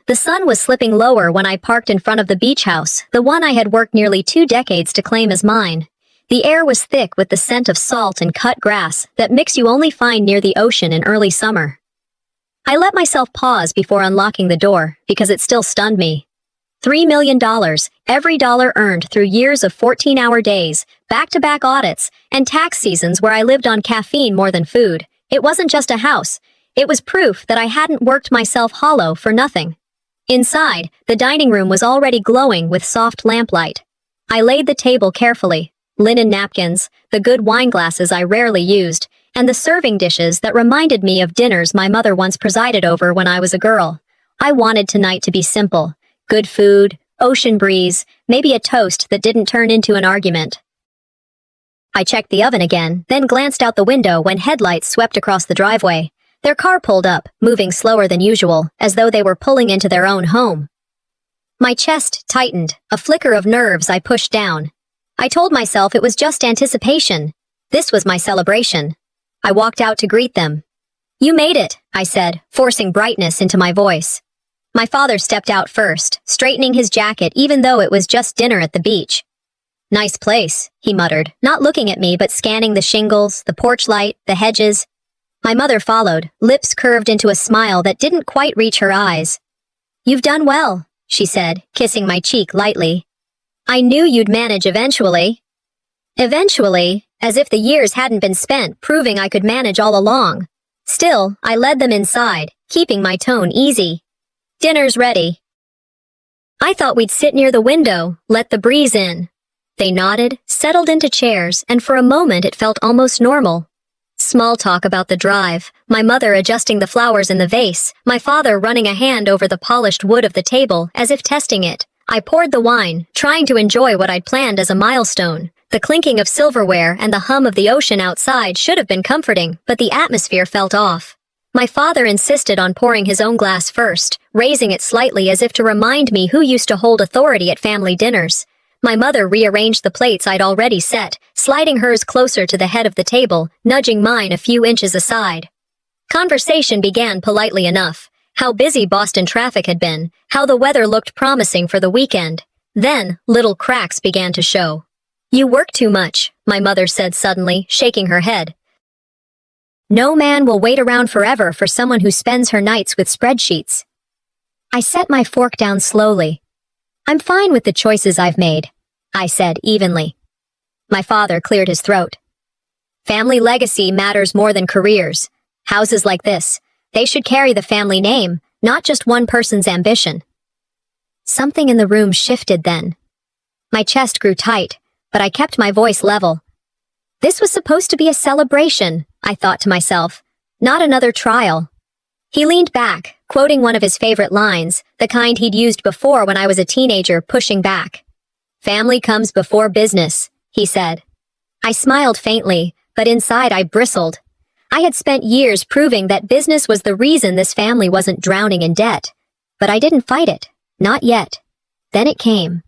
The sun was slipping lower when I parked in front of the beach house, the one I had worked nearly 2 decades to claim as mine. The air was thick with the scent of salt and cut grass, that mix you only find near the ocean in early summer. I let myself pause before unlocking the door, because it still stunned me. $3 million, every dollar earned through years of 14-hour days, back-to-back audits, and tax seasons where I lived on caffeine more than food. It wasn't just a house. It was proof that I hadn't worked myself hollow for nothing. Inside, the dining room was already glowing with soft lamplight. I laid the table carefully, linen napkins, the good wine glasses I rarely used, and the serving dishes that reminded me of dinners my mother once presided over when I was a girl. I wanted tonight to be simple. Good food, ocean breeze, maybe a toast that didn't turn into an argument. I checked the oven again, then glanced out the window when headlights swept across the driveway. Their car pulled up, moving slower than usual, as though they were pulling into their own home. My chest tightened, a flicker of nerves I pushed down. I told myself it was just anticipation. This was my celebration. I walked out to greet them. "You made it," I said, forcing brightness into my voice. My father stepped out first, straightening his jacket even though it was just dinner at the beach. "Nice place," he muttered, not looking at me but scanning the shingles, the porch light, the hedges. My mother followed, lips curved into a smile that didn't quite reach her eyes. "You've done well," she said, kissing my cheek lightly. "I knew you'd manage eventually." Eventually, as if the years hadn't been spent proving I could manage all along. Still, I led them inside, keeping my tone easy. "Dinner's ready." I thought we'd sit near the window, let the breeze in. They nodded, settled into chairs, and for a moment it felt almost normal. Small talk about the drive, my mother adjusting the flowers in the vase, my father running a hand over the polished wood of the table as if testing it. I poured the wine, trying to enjoy what I'd planned as a milestone. The clinking of silverware and the hum of the ocean outside should have been comforting, but the atmosphere felt off. My father insisted on pouring his own glass first, raising it slightly as if to remind me who used to hold authority at family dinners. My mother rearranged the plates I'd already set, sliding hers closer to the head of the table, nudging mine a few inches aside. Conversation began politely enough. How busy Boston traffic had been, how the weather looked promising for the weekend. Then, little cracks began to show. "You work too much," my mother said suddenly, shaking her head. "No man will wait around forever for someone who spends her nights with spreadsheets." I set my fork down slowly. "I'm fine with the choices I've made," I said evenly. My father cleared his throat. "Family legacy matters more than careers. Houses like this, they should carry the family name, not just one person's ambition." Something in the room shifted then. My chest grew tight, but I kept my voice level. This was supposed to be a celebration, I thought to myself, not another trial. He leaned back, quoting one of his favorite lines, the kind he'd used before when I was a teenager, pushing back. "Family comes before business," he said. I smiled faintly, but inside I bristled. I had spent years proving that business was the reason this family wasn't drowning in debt. But I didn't fight it. Not yet. Then it came.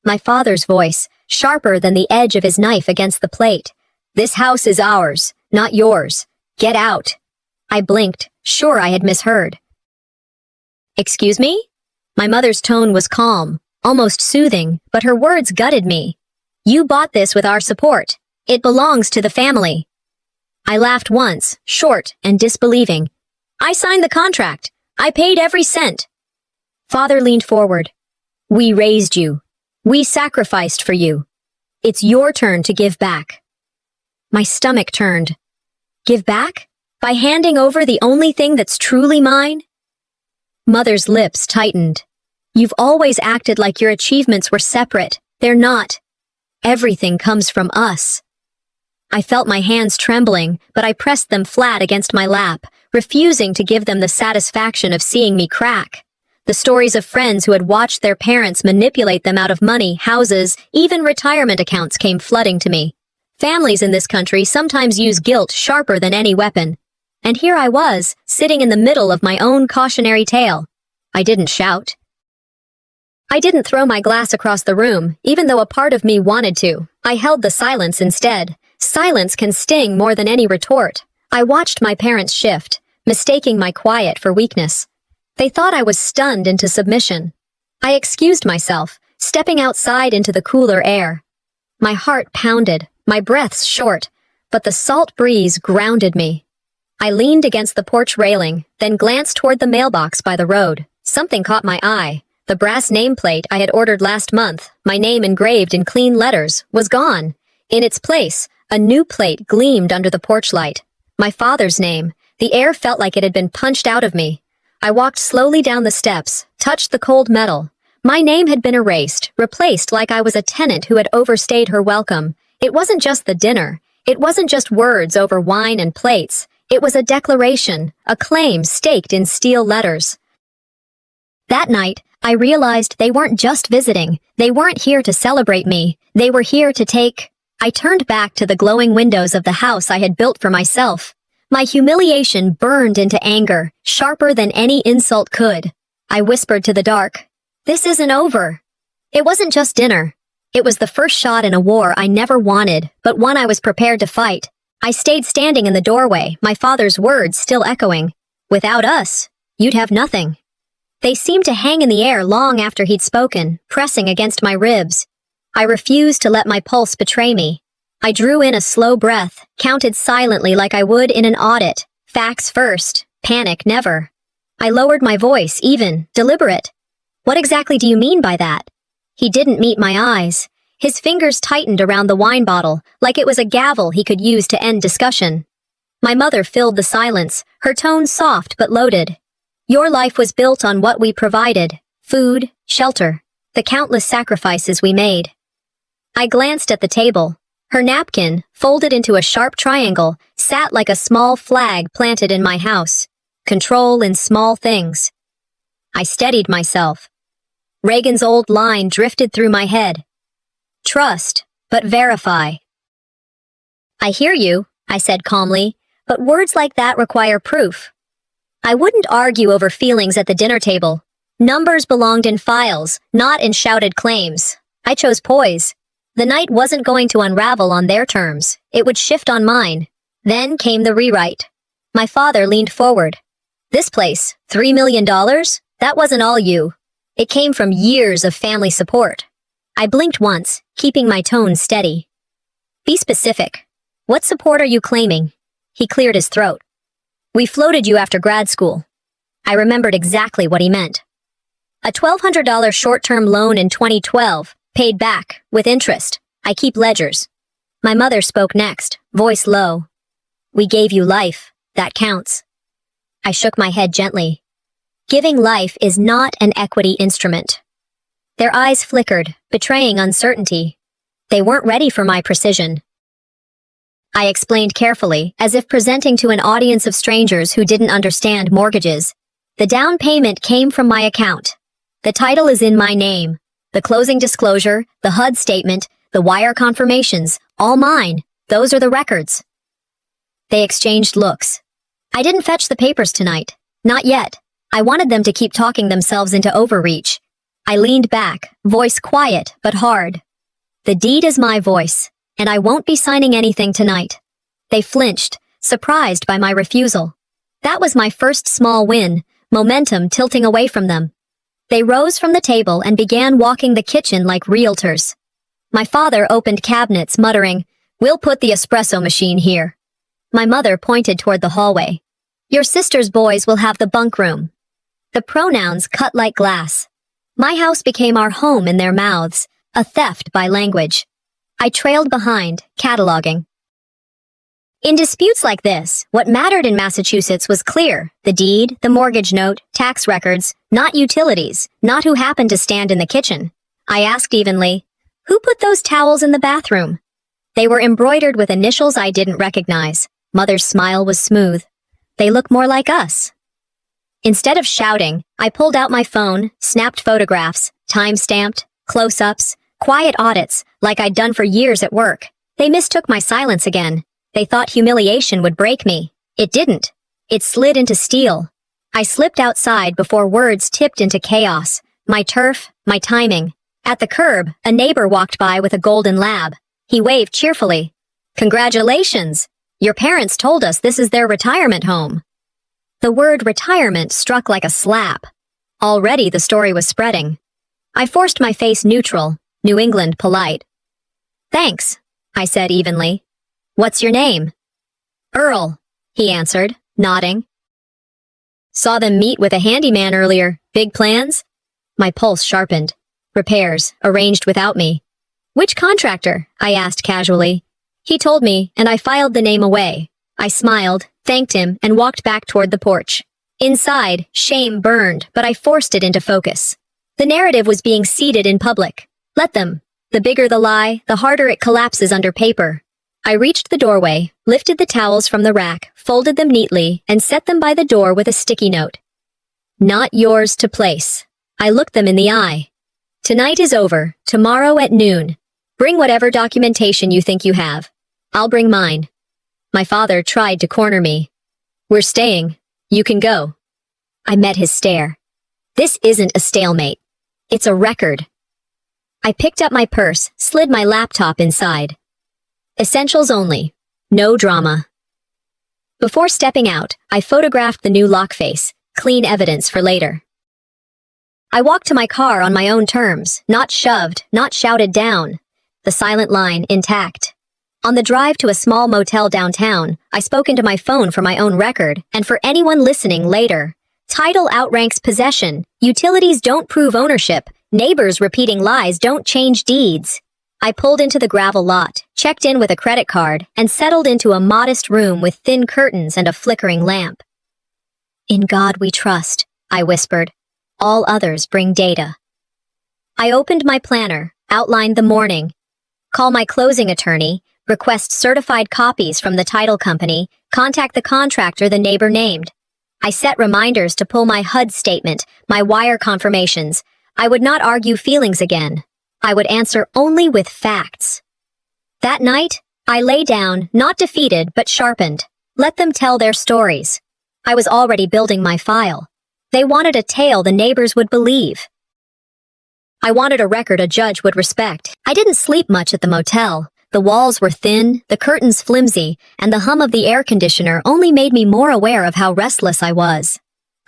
My father's voice, sharper than the edge of his knife against the plate. "This house is ours, not yours. Get out." I blinked, sure I had misheard. "Excuse me?" My mother's tone was calm, almost soothing, but her words gutted me. "You bought this with our support. It belongs to the family." I laughed once, short and disbelieving. "I signed the contract. I paid every cent." Father leaned forward. "We raised you. We sacrificed for you. It's your turn to give back." My stomach turned. Give back? By handing over the only thing that's truly mine? Mother's lips tightened. "You've always acted like your achievements were separate. They're not. Everything comes from us." I felt my hands trembling, but I pressed them flat against my lap, refusing to give them the satisfaction of seeing me crack. The stories of friends who had watched their parents manipulate them out of money, houses, even retirement accounts came flooding to me. Families in this country sometimes use guilt sharper than any weapon. And here I was, sitting in the middle of my own cautionary tale. I didn't shout. I didn't throw my glass across the room, even though a part of me wanted to. I held the silence instead. Silence can sting more than any retort. I watched my parents shift, mistaking my quiet for weakness. They thought I was stunned into submission. I excused myself, stepping outside into the cooler air. My heart pounded, my breaths short, but the salt breeze grounded me. I leaned against the porch railing, then glanced toward the mailbox by the road. Something caught my eye. The brass nameplate I had ordered last month, my name engraved in clean letters, was gone. In its place, a new plate gleamed under the porch light. My father's name. The air felt like it had been punched out of me. I walked slowly down the steps, touched the cold metal. My name had been erased, replaced like I was a tenant who had overstayed her welcome. It wasn't just the dinner. It wasn't just words over wine and plates. It was a declaration, a claim staked in steel letters. That night, I realized they weren't just visiting. They weren't here to celebrate me. They were here to take... I turned back to the glowing windows of the house I had built for myself. My humiliation burned into anger, sharper than any insult could. I whispered to the dark, "This isn't over." It wasn't just dinner. It was the first shot in a war I never wanted, but one I was prepared to fight. I stayed standing in the doorway, my father's words still echoing. "Without us, you'd have nothing." They seemed to hang in the air long after he'd spoken, pressing against my ribs. I refused to let my pulse betray me. I drew in a slow breath, counted silently like I would in an audit. Facts first, panic never. I lowered my voice, even, deliberate. "What exactly do you mean by that?" He didn't meet my eyes. His fingers tightened around the wine bottle, like it was a gavel he could use to end discussion. My mother filled the silence, her tone soft but loaded. "Your life was built on what we provided. Food, shelter, the countless sacrifices we made." I glanced at the table. Her napkin, folded into a sharp triangle, sat like a small flag planted in my house. Control in small things. I steadied myself. Reagan's old line drifted through my head. "Trust, but verify." "I hear you," I said calmly, "but words like that require proof." I wouldn't argue over feelings at the dinner table. Numbers belonged in files, not in shouted claims. I chose poise. The night wasn't going to unravel on their terms. It would shift on mine. Then came the rewrite. My father leaned forward. "This place, $3 million? That wasn't all you. It came from years of family support." I blinked once, keeping my tone steady. "Be specific. What support are you claiming?" He cleared his throat. "We floated you after grad school." I remembered exactly what he meant. "A $1,200 short-term loan in 2012, paid back, with interest. I keep ledgers." My mother spoke next, voice low. "We gave you life. That counts." I shook my head gently. Giving life is not an equity instrument. Their eyes flickered, betraying uncertainty. They weren't ready for my precision. I explained carefully, as if presenting to an audience of strangers who didn't understand mortgages. "The down payment came from my account. The title is in my name. The closing disclosure, the HUD statement, the wire confirmations, all mine. Those are the records." They exchanged looks. I didn't fetch the papers tonight. Not yet. I wanted them to keep talking themselves into overreach. I leaned back, voice quiet but hard. "The deed is my voice, and I won't be signing anything tonight." They flinched, surprised by my refusal. That was my first small win, momentum tilting away from them. They rose from the table and began walking the kitchen like realtors. My father opened cabinets, muttering, "We'll put the espresso machine here." My mother pointed toward the hallway. "Your sister's boys will have the bunk room." The pronouns cut like glass. My house became our home in their mouths, a theft by language. I trailed behind, cataloging. In disputes like this, what mattered in Massachusetts was clear: the deed, the mortgage note, tax records, not utilities, not who happened to stand in the kitchen. I asked evenly, "Who put those towels in the bathroom?" They were embroidered with initials I didn't recognize. Mother's smile was smooth. "They look more like us." Instead of shouting, I pulled out my phone, snapped photographs, time-stamped, close-ups, quiet audits, like I'd done for years at work. They mistook my silence again. They thought humiliation would break me. It didn't. It slid into steel. I slipped outside before words tipped into chaos. My turf, my timing. At the curb, a neighbor walked by with a golden lab. He waved cheerfully. "Congratulations! Your parents told us this is their retirement home." The word retirement struck like a slap. Already the story was spreading. I forced my face neutral, New England polite. Thanks, I said evenly. What's your name? Earl, he answered, nodding. Saw them meet with a handyman earlier. Big plans? My pulse sharpened. Repairs, arranged without me. Which contractor? I asked casually. He told me, and I filed the name away. I smiled, thanked him, and walked back toward the porch. Inside, shame burned, but I forced it into focus. The narrative was being seeded in public. Let them. The bigger the lie, the harder it collapses under paper. I reached the doorway, lifted the towels from the rack, folded them neatly, and set them by the door with a sticky note. Not yours to place. I looked them in the eye. Tonight is over, tomorrow at noon. Bring whatever documentation you think you have. I'll bring mine. My father tried to corner me. We're staying. You can go. I met his stare. This isn't a stalemate. It's a record. I picked up my purse, slid my laptop inside. Essentials only. No drama. Before stepping out, I photographed the new lock face, clean evidence for later. I walked to my car on my own terms, not shoved, not shouted down. The silent line intact. On the drive to a small motel downtown, I spoke into my phone for my own record, and for anyone listening later. Title outranks possession. Utilities don't prove ownership. Neighbors repeating lies don't change deeds. I pulled into the gravel lot, checked in with a credit card, and settled into a modest room with thin curtains and a flickering lamp. In God we trust, I whispered. All others bring data. I opened my planner, outlined the morning. Call my closing attorney, request certified copies from the title company, contact the contractor the neighbor named. I set reminders to pull my HUD statement, my wire confirmations. I would not argue feelings again. I would answer only with facts. That night, I lay down, not defeated but sharpened. Let them tell their stories. I was already building my file. They wanted a tale the neighbors would believe. I wanted a record a judge would respect. I didn't sleep much at the motel. The walls were thin, the curtains flimsy, and the hum of the air conditioner only made me more aware of how restless I was.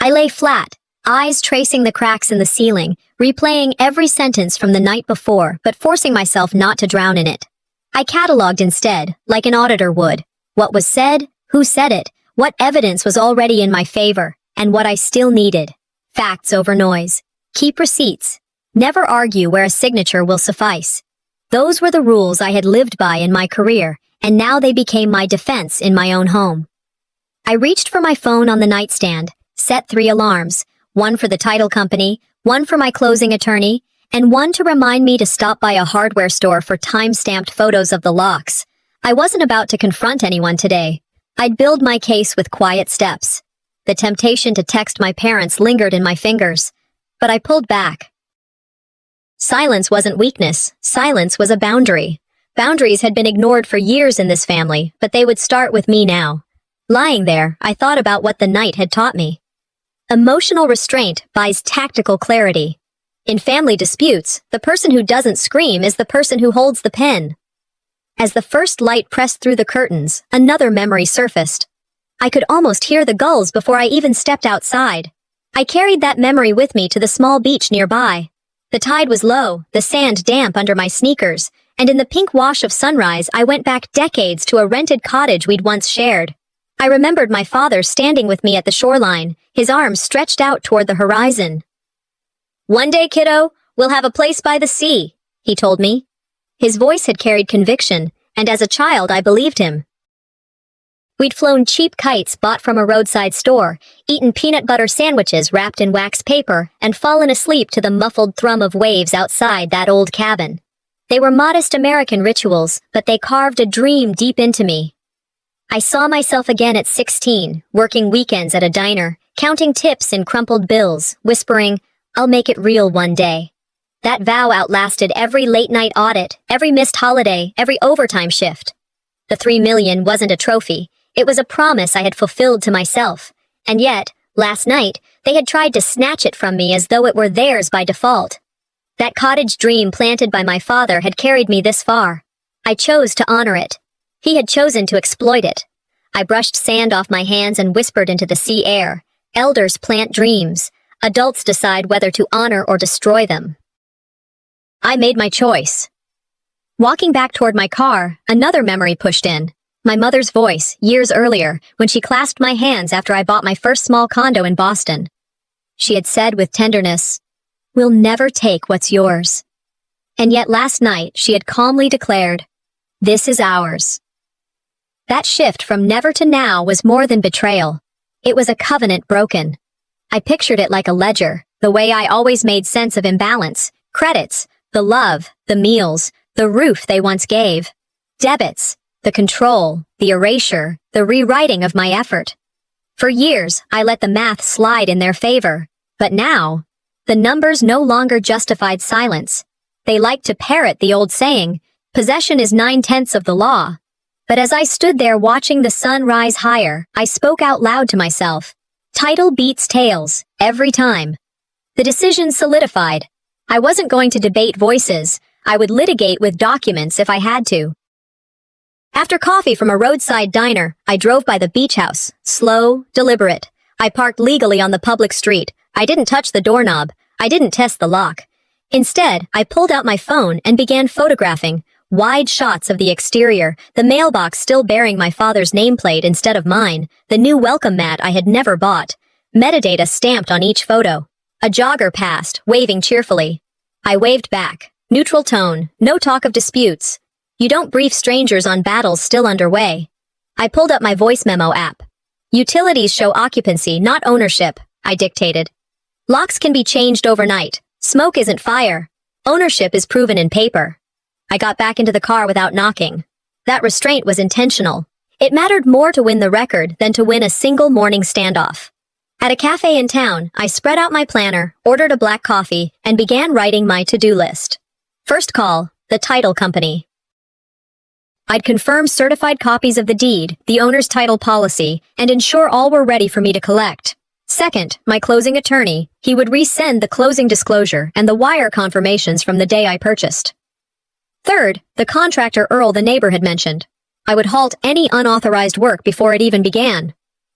I lay flat, eyes tracing the cracks in the ceiling, replaying every sentence from the night before, but forcing myself not to drown in it. I cataloged instead, like an auditor would. What was said, who said it, what evidence was already in my favor, and what I still needed. Facts over noise. Keep receipts. Never argue where a signature will suffice. Those were the rules I had lived by in my career, and now they became my defense in my own home. I reached for my phone on the nightstand, set 3 alarms, one for the title company, one for my closing attorney, and one to remind me to stop by a hardware store for time-stamped photos of the locks. I wasn't about to confront anyone today. I'd build my case with quiet steps. The temptation to text my parents lingered in my fingers, but I pulled back. Silence wasn't weakness. Silence was a boundary. Boundaries had been ignored for years in this family, but they would start with me now. Lying there, I thought about what the night had taught me. Emotional restraint buys tactical clarity. In family disputes, the person who doesn't scream is the person who holds the pen. As the first light pressed through the curtains, another memory surfaced. I could almost hear the gulls before I even stepped outside. I carried that memory with me to the small beach nearby. The tide was low, the sand damp under my sneakers, and in the pink wash of sunrise I went back decades to a rented cottage we'd once shared. I remembered my father standing with me at the shoreline, his arms stretched out toward the horizon. "One day, kiddo, we'll have a place by the sea," he told me. His voice had carried conviction, and as a child I believed him. We'd flown cheap kites bought from a roadside store, eaten peanut butter sandwiches wrapped in wax paper, and fallen asleep to the muffled thrum of waves outside that old cabin. They were modest American rituals, but they carved a dream deep into me. I saw myself again at 16, working weekends at a diner, counting tips in crumpled bills, whispering, "I'll make it real one day." That vow outlasted every late-night audit, every missed holiday, every overtime shift. The $3 million wasn't a trophy. It was a promise I had fulfilled to myself, and yet, last night, they had tried to snatch it from me as though it were theirs by default. That cottage dream planted by my father had carried me this far. I chose to honor it. He had chosen to exploit it. I brushed sand off my hands and whispered into the sea air, Elders plant dreams. Adults decide whether to honor or destroy them. I made my choice. Walking back toward my car, another memory pushed in. My mother's voice, years earlier, when she clasped my hands after I bought my first small condo in Boston. She had said with tenderness, "We'll never take what's yours." And yet last night she had calmly declared, "This is ours." That shift from never to now was more than betrayal. It was a covenant broken. I pictured it like a ledger, the way I always made sense of imbalance, credits, the love, the meals, the roof they once gave, debits, the control, the erasure, the rewriting of my effort. For years, I let the math slide in their favor, but now, the numbers no longer justified silence. They liked to parrot the old saying, "Possession is 9/10 of the law." But as I stood there watching the sun rise higher, I spoke out loud to myself. Title beats tails, every time. The decision solidified. I wasn't going to debate voices. I would litigate with documents if I had to. After coffee from a roadside diner, I drove by the beach house, slow, deliberate. I parked legally on the public street. I didn't touch the doorknob. I didn't test the lock. Instead, I pulled out my phone and began photographing. Wide shots of the exterior, the mailbox still bearing my father's nameplate instead of mine, the new welcome mat I had never bought, metadata stamped on each photo. A jogger passed, waving cheerfully. I waved back. Neutral tone, no talk of disputes. You don't brief strangers on battles still underway. I pulled up my voice memo app. Utilities show occupancy, not ownership, I dictated. Locks can be changed overnight. Smoke isn't fire. Ownership is proven in paper. I got back into the car without knocking. That restraint was intentional. It mattered more to win the record than to win a single morning standoff. At a cafe in town, I spread out my planner, ordered a black coffee, and began writing my to-do list. First call, the title company. I'd confirm certified copies of the deed, the owner's title policy, and ensure all were ready for me to collect. Second, my closing attorney. He would resend the closing disclosure and the wire confirmations from the day I purchased. Third, the contractor Earl the neighbor had mentioned. I would halt any unauthorized work before it even began.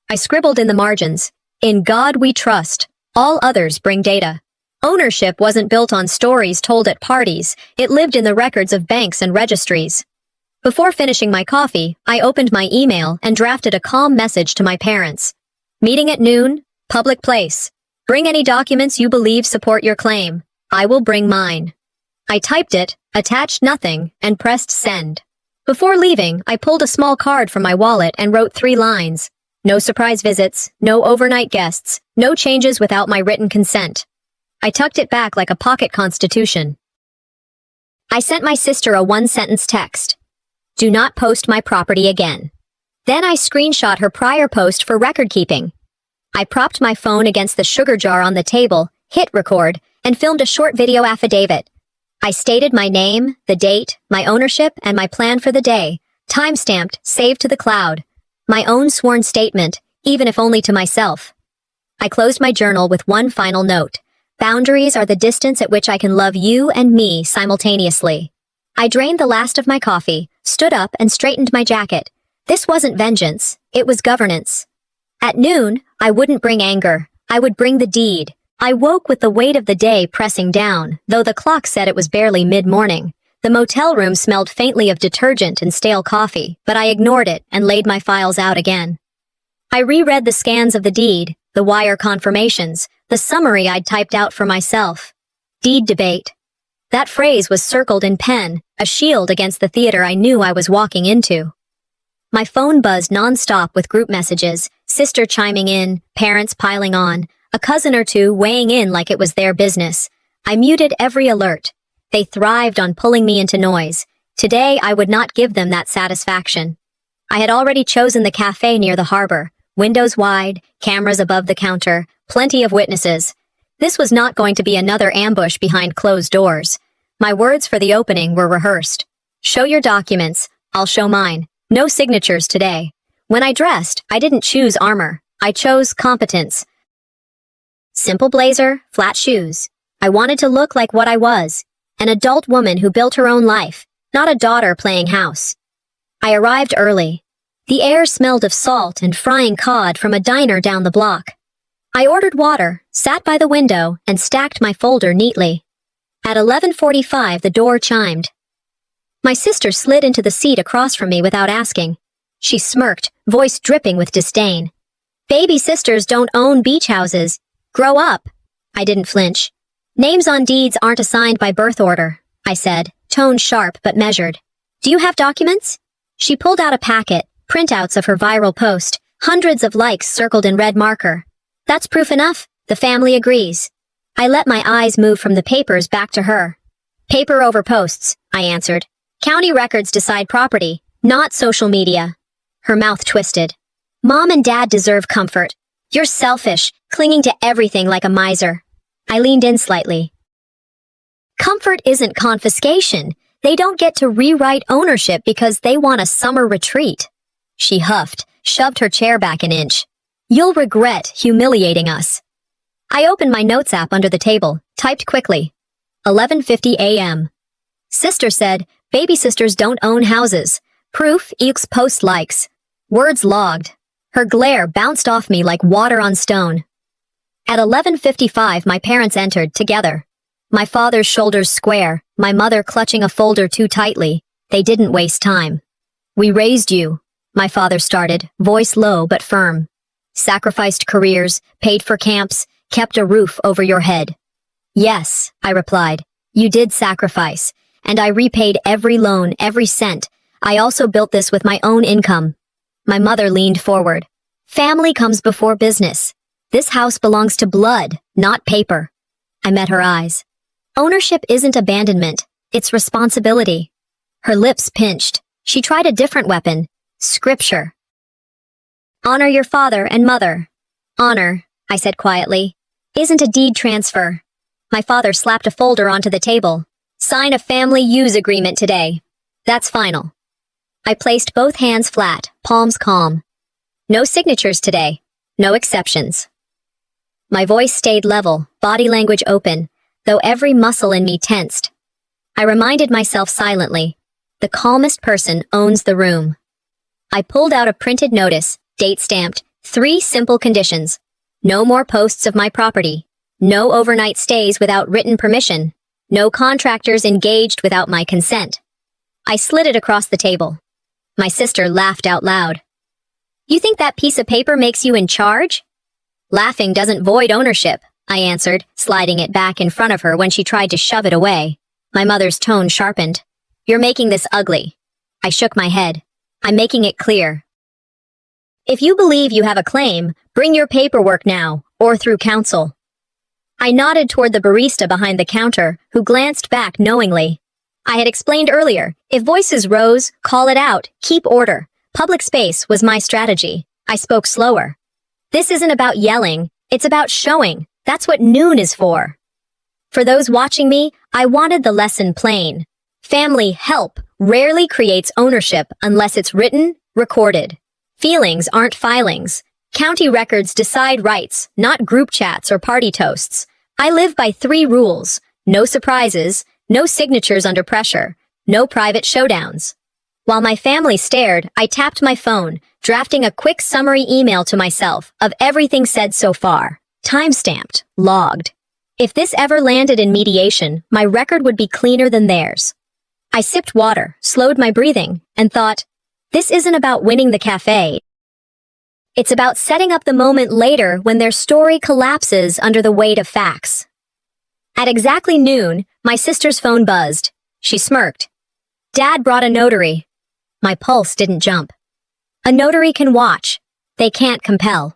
I scribbled in the margins, "In God we trust. All others bring data." Ownership wasn't built on stories told at parties. It lived in the records of banks and registries. Before finishing my coffee, I opened my email and drafted a calm message to my parents. Meeting at noon, public place. Bring any documents you believe support your claim. I will bring mine. I typed it, attached nothing, and pressed send. Before leaving, I pulled a small card from my wallet and wrote 3 lines. No surprise visits, no overnight guests, no changes without my written consent. I tucked it back like a pocket constitution. I sent my sister a 1-sentence text. "Do not post my property again." Then I screenshot her prior post for record keeping. I propped my phone against the sugar jar on the table, hit record, and filmed a short video affidavit. I stated my name, the date, my ownership, and my plan for the day, time-stamped, saved to the cloud. My own sworn statement, even if only to myself. I closed my journal with one final note. Boundaries are the distance at which I can love you and me simultaneously. I drained the last of my coffee, stood up, and straightened my jacket. This wasn't vengeance, it was governance. At noon, I wouldn't bring anger. I would bring the deed. I woke with the weight of the day pressing down, though the clock said it was barely mid-morning. The motel room smelled faintly of detergent and stale coffee, but I ignored it and laid my files out again. I reread the scans of the deed, the wire confirmations, the summary I'd typed out for myself. Deed debate. That phrase was circled in pen, a shield against the theater I knew I was walking into. My phone buzzed nonstop with group messages, sister chiming in, parents piling on, a cousin or two weighing in like it was their business. I muted every alert. They thrived on pulling me into noise. Today, I would not give them that satisfaction. I had already chosen the cafe near the harbor. Windows wide, cameras above the counter, plenty of witnesses. This was not going to be another ambush behind closed doors. My words for the opening were rehearsed. "Show your documents. I'll show mine. No signatures today." When I dressed, I didn't choose armor. I chose competence. Simple blazer, flat shoes. I wanted to look like what I was. An adult woman who built her own life, not a daughter playing house. I arrived early. The air smelled of salt and frying cod from a diner down the block. I ordered water, sat by the window, and stacked my folder neatly. At 11:45, the door chimed. My sister slid into the seat across from me without asking. She smirked, voice dripping with disdain. Baby sisters don't own beach houses. Grow up. I didn't flinch. Names on deeds aren't assigned by birth order, I said, tone sharp but measured. Do you have documents? She pulled out a packet, printouts of her viral post, hundreds of likes circled in red marker. That's proof enough, the family agrees. I let my eyes move from the papers back to her. Paper over posts, I answered. County records decide property, not social media. Her mouth twisted. Mom and Dad deserve comfort. You're selfish, clinging to everything like a miser. I leaned in slightly. Comfort isn't confiscation. They don't get to rewrite ownership because they want a summer retreat. She huffed, shoved her chair back an inch. You'll regret humiliating us. I opened my notes app under the table, typed quickly. 11:50 a.m. Sister said, baby sisters don't own houses. Proof equals post likes. Words logged. Her glare bounced off me like water on stone. At 11:55, my parents entered, together. My father's shoulders square, my mother clutching a folder too tightly. They didn't waste time. We raised you, my father started, voice low but firm. Sacrificed careers, paid for camps, kept a roof over your head. Yes, I replied. You did sacrifice, and I repaid every loan, every cent. I also built this with my own income. My mother leaned forward. Family comes before business. This house belongs to blood, not paper. I met her eyes. Ownership isn't abandonment, it's responsibility. Her lips pinched. She tried a different weapon. Scripture. Honor your father and mother. Honor, I said quietly, isn't a deed transfer. My father slapped a folder onto the table. Sign a family use agreement today. That's final. I placed both hands flat, palms calm. No signatures today. No exceptions. My voice stayed level, body language open, though every muscle in me tensed. I reminded myself silently, the calmest person owns the room. I pulled out a printed notice, date stamped, 3 simple conditions. No more posts of my property. No overnight stays without written permission. No contractors engaged without my consent. I slid it across the table. My sister laughed out loud. You think that piece of paper makes you in charge? Laughing doesn't void ownership, I answered, sliding it back in front of her when she tried to shove it away. My mother's tone sharpened. You're making this ugly. I shook my head. I'm making it clear. If you believe you have a claim, bring your paperwork now, or through counsel. I nodded toward the barista behind the counter, who glanced back knowingly. I had explained earlier, if voices rose, call it out, keep order. Public space was my strategy. I spoke slower. This isn't about yelling, it's about showing. That's what noon is for. For those watching me, I wanted the lesson plain. Family help rarely creates ownership unless it's written, recorded. Feelings aren't filings. County records decide rights, not group chats or party toasts. I live by 3 rules. No surprises, no signatures under pressure, no private showdowns. While my family stared, I tapped my phone, drafting a quick summary email to myself of everything said so far. Time-stamped, logged. If this ever landed in mediation, my record would be cleaner than theirs. I sipped water, slowed my breathing, and thought, this isn't about winning the cafe. It's about setting up the moment later when their story collapses under the weight of facts. At exactly noon, my sister's phone buzzed. She smirked. Dad brought a notary. My pulse didn't jump. A notary can watch. They can't compel.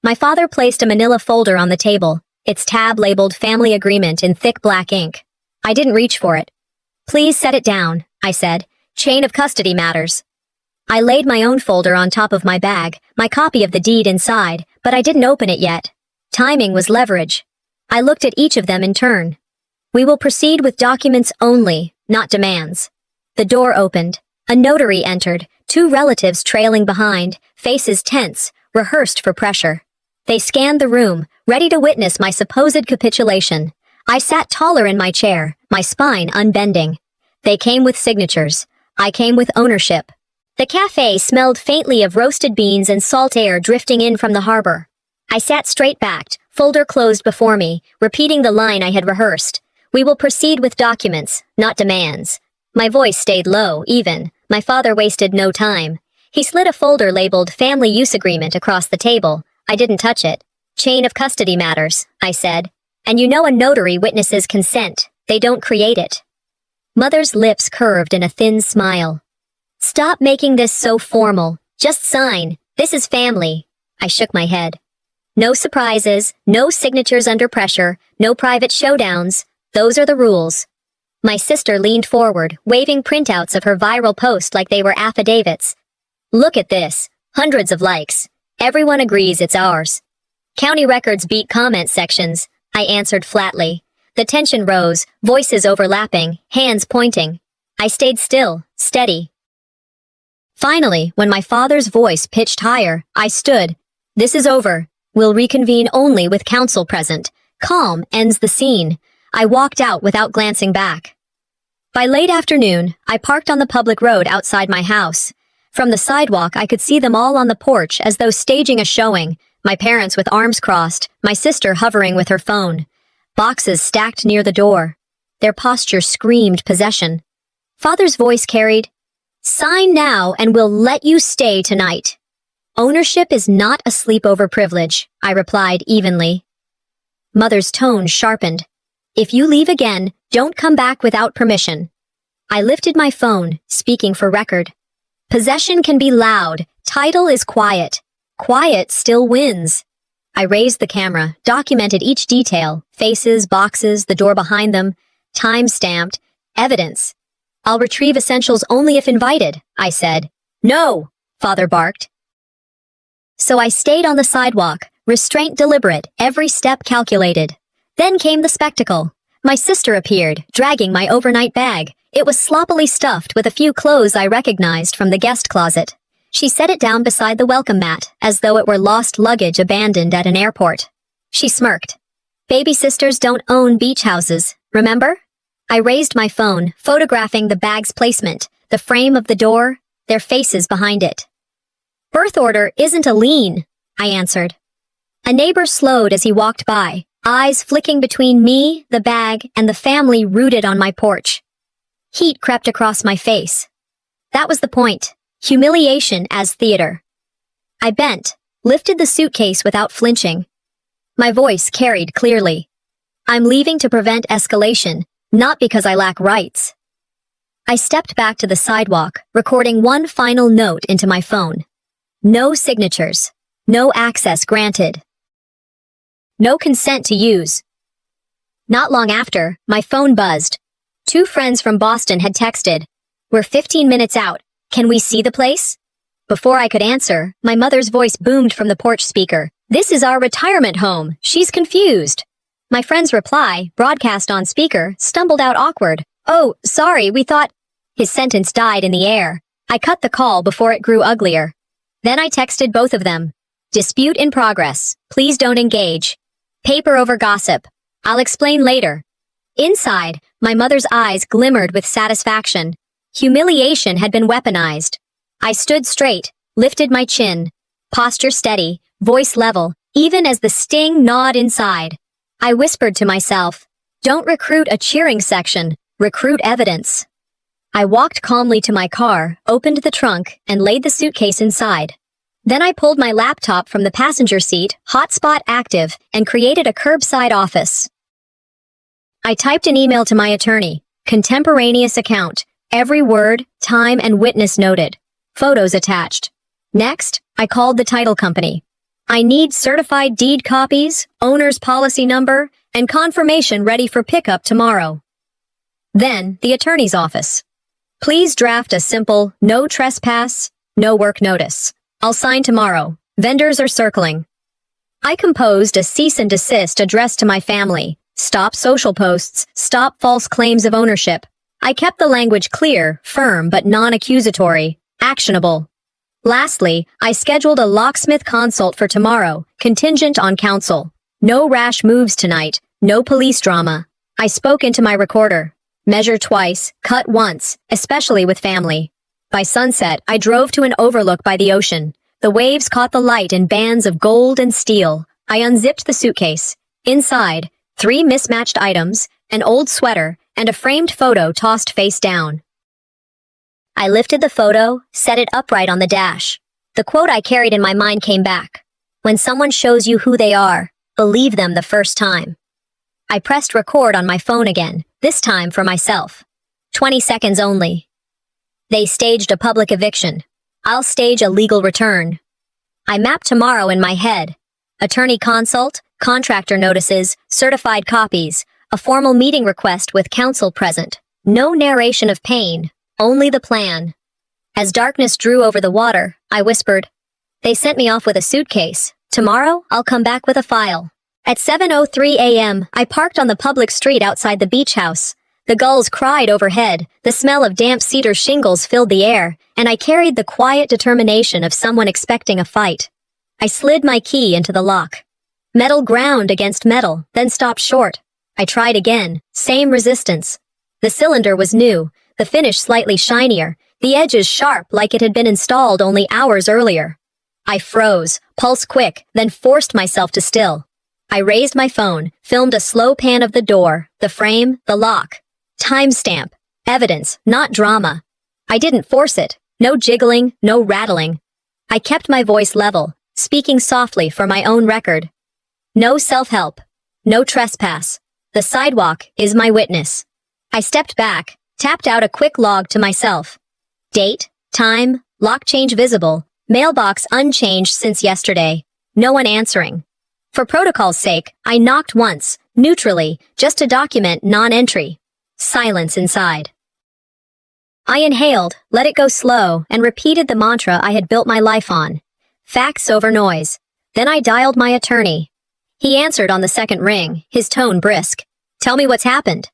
My father placed a manila folder on the table, its tab labeled Family Agreement in thick black ink. I didn't reach for it. Please set it down, I said. Chain of custody matters. I laid my own folder on top of my bag, my copy of the deed inside, but I didn't open it yet. Timing was leverage. I looked at each of them in turn. We will proceed with documents only, not demands. The door opened. A notary entered, 2 relatives trailing behind, faces tense, rehearsed for pressure. They scanned the room, ready to witness my supposed capitulation. I sat taller in my chair, my spine unbending. They came with signatures. I came with ownership. The cafe smelled faintly of roasted beans and salt air drifting in from the harbor. I sat straight-backed, folder closed before me, repeating the line I had rehearsed. We will proceed with documents, not demands. My voice stayed low, even. My father wasted no time. He slid a folder labeled Family Use Agreement across the table. I didn't touch it. Chain of custody matters, I said. And you know a notary witnesses consent. They don't create it. Mother's lips curved in a thin smile. Stop making this so formal. Just sign. This is family. I shook my head. No surprises, no signatures under pressure, no private showdowns. Those are the rules. My sister leaned forward, waving printouts of her viral post like they were affidavits. Look at this. Hundreds of likes. Everyone agrees it's ours. County records beat comment sections, I answered flatly. The tension rose, voices overlapping, hands pointing. I stayed still, steady. Finally, when my father's voice pitched higher, I stood. This is over. We'll reconvene only with counsel present. Calm ends the scene. I walked out without glancing back. By late afternoon, I parked on the public road outside my house. From the sidewalk, I could see them all on the porch as though staging a showing, my parents with arms crossed, my sister hovering with her phone. Boxes stacked near the door. Their posture screamed possession. Father's voice carried, "Sign now and we'll let you stay tonight." Ownership is not a sleepover privilege, I replied evenly. Mother's tone sharpened. If you leave again, don't come back without permission. I lifted my phone, speaking for record. Possession can be loud, title is quiet. Quiet still wins. I raised the camera, documented each detail, faces, boxes, the door behind them, time-stamped, evidence. I'll retrieve essentials only if invited, I said. No, Father barked. So I stayed on the sidewalk, restraint deliberate, every step calculated. Then came the spectacle. My sister appeared, dragging my overnight bag. It was sloppily stuffed with a few clothes I recognized from the guest closet. She set it down beside the welcome mat, as though it were lost luggage abandoned at an airport. She smirked. Baby sisters don't own beach houses, remember? I raised my phone, photographing the bag's placement, the frame of the door, their faces behind it. Birth order isn't a lien, I answered. A neighbor slowed as he walked by, eyes flicking between me, the bag, and the family rooted on my porch. Heat crept across my face. That was the point. Humiliation as theater. I bent, lifted the suitcase without flinching. My voice carried clearly. I'm leaving to prevent escalation, not because I lack rights. I stepped back to the sidewalk, recording one final note into my phone. No signatures. No access granted. No consent to use. Not long after, my phone buzzed. 2 friends from Boston had texted. We're 15 minutes out. Can we see the place? Before I could answer, my mother's voice boomed from the porch speaker. This is our retirement home. She's confused. My friend's reply, broadcast on speaker, stumbled out awkward. Oh, sorry, we thought... His sentence died in the air. I cut the call before it grew uglier. Then I texted both of them. Dispute in progress. Please don't engage. Paper over gossip. I'll explain later. Inside, my mother's eyes glimmered with satisfaction. Humiliation had been weaponized. I stood straight, lifted my chin. Posture steady, voice level, even as the sting gnawed inside. I whispered to myself, don't recruit a cheering section, recruit evidence. I walked calmly to my car, opened the trunk, and laid the suitcase inside. Then I pulled my laptop from the passenger seat, hotspot active, and created a curbside office. I typed an email to my attorney, contemporaneous account, every word, time, and witness noted. Photos attached. Next, I called the title company. I need certified deed copies, owner's policy number, and confirmation ready for pickup tomorrow. Then, the attorney's office. Please draft a simple, no trespass, no work notice. I'll sign tomorrow. Vendors are circling. I composed a cease and desist addressed to my family. Stop social posts, stop false claims of ownership. I kept the language clear, firm, but non-accusatory, actionable. Lastly, I scheduled a locksmith consult for tomorrow, contingent on counsel. No rash moves tonight, no police drama. I spoke into my recorder. Measure twice, cut once, especially with family. By sunset, I drove to an overlook by the ocean. The waves caught the light in bands of gold and steel. I unzipped the suitcase. Inside, 3 mismatched items, an old sweater, and a framed photo tossed face down. I lifted the photo, set it upright on the dash. The quote I carried in my mind came back. When someone shows you who they are, believe them the first time. I pressed record on my phone again, this time for myself. 20 seconds only. They staged a public eviction. I'll stage a legal return. I mapped tomorrow in my head. Attorney consult, contractor notices, certified copies, a formal meeting request with counsel present. No narration of pain, only the plan. As darkness drew over the water, I whispered, "They sent me off with a suitcase. Tomorrow, I'll come back with a file." At 7:03 a.m., I parked on the public street outside the beach house. The gulls cried overhead, the smell of damp cedar shingles filled the air, and I carried the quiet determination of someone expecting a fight. I slid my key into the lock. Metal ground against metal, then stopped short. I tried again, same resistance. The cylinder was new, the finish slightly shinier, the edges sharp like it had been installed only hours earlier. I froze, pulse quick, then forced myself to still. I raised my phone, filmed a slow pan of the door, the frame, the lock. Timestamp. Evidence, not drama. I didn't force it. No jiggling, no rattling. I kept my voice level, speaking softly for my own record. No self-help. No trespass. The sidewalk is my witness. I stepped back, tapped out a quick log to myself. Date, time, lock change visible, mailbox unchanged since yesterday. No one answering. For protocol's sake, I knocked once, neutrally, just to document non-entry. Silence inside. I inhaled, let it go slow, and repeated the mantra I had built my life on. Facts over noise. Then I dialed my attorney. He answered on the second ring, his tone brisk. "Tell me what's happened."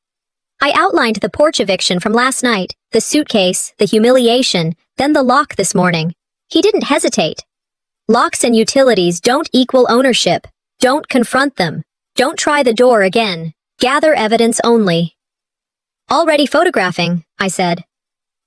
I outlined the porch eviction from last night, the suitcase, the humiliation, then the lock this morning. He didn't hesitate. Locks and utilities don't equal ownership. Don't confront them. Don't try the door again. Gather evidence only. "Already photographing," I said.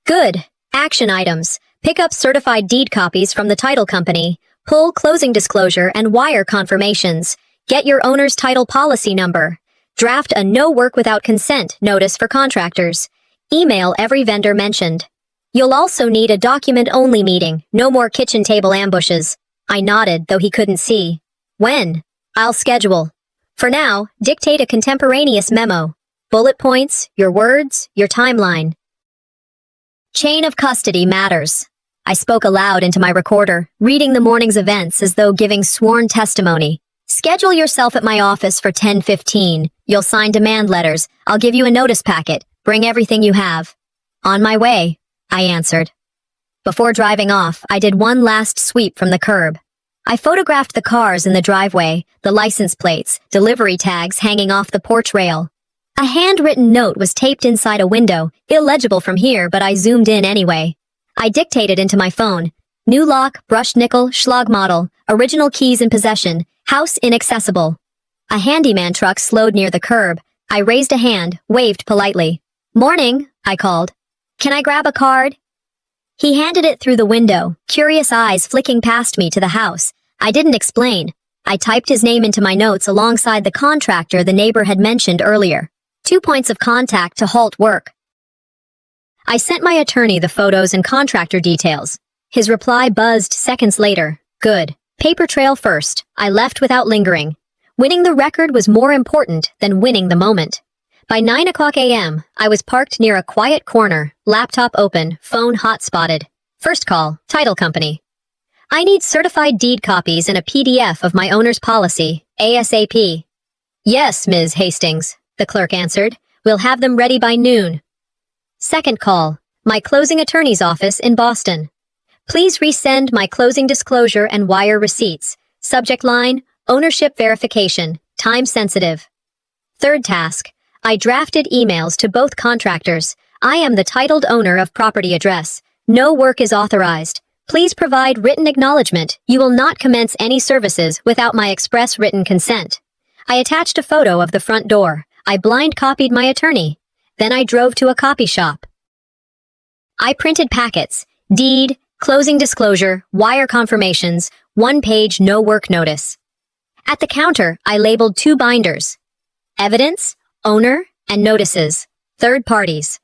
"Good. Action items. Pick up certified deed copies from the title company. Pull closing disclosure and wire confirmations. Get your owner's title policy number. Draft a no work without consent notice for contractors. Email every vendor mentioned. You'll also need a document-only meeting. No more kitchen table ambushes." I nodded, though he couldn't see. "When?" "I'll schedule. For now, dictate a contemporaneous memo. Bullet points, your words, your timeline. Chain of custody matters." I spoke aloud into my recorder, reading the morning's events as though giving sworn testimony. "Schedule yourself at my office for 10:15. You'll sign demand letters. I'll give you a notice packet. Bring everything you have." "On my way," I answered. Before driving off, I did one last sweep from the curb. I photographed the cars in the driveway, the license plates, delivery tags hanging off the porch rail. A handwritten note was taped inside a window, illegible from here, but I zoomed in anyway. I dictated into my phone. New lock, brushed nickel, Schlag model, original keys in possession, house inaccessible. A handyman truck slowed near the curb. I raised a hand, waved politely. "Morning," I called. "Can I grab a card?" He handed it through the window, curious eyes flicking past me to the house. I didn't explain. I typed his name into my notes alongside the contractor the neighbor had mentioned earlier. 2 points of contact to halt work. I sent my attorney the photos and contractor details. His reply buzzed seconds later. Good. Paper trail first. I left without lingering. Winning the record was more important than winning the moment. By 9 a.m., I was parked near a quiet corner, laptop open, phone hot-spotted. First call, title company. "I need certified deed copies and a PDF of my owner's policy, ASAP. "Yes, Ms. Hastings," the clerk answered. "We'll have them ready by noon." Second call, my closing attorney's office in Boston. "Please resend my closing disclosure and wire receipts. Subject line, ownership verification, time sensitive." Third task, I drafted emails to both contractors. "I am the titled owner of property address. No work is authorized. Please provide written acknowledgement. You will not commence any services without my express written consent." I attached a photo of the front door. I blind copied my attorney. Then I drove to a copy shop. I printed packets, deed, closing disclosure, wire confirmations, one-page no work notice. At the counter, I labeled 2 binders. Evidence, owner, and notices. Third parties.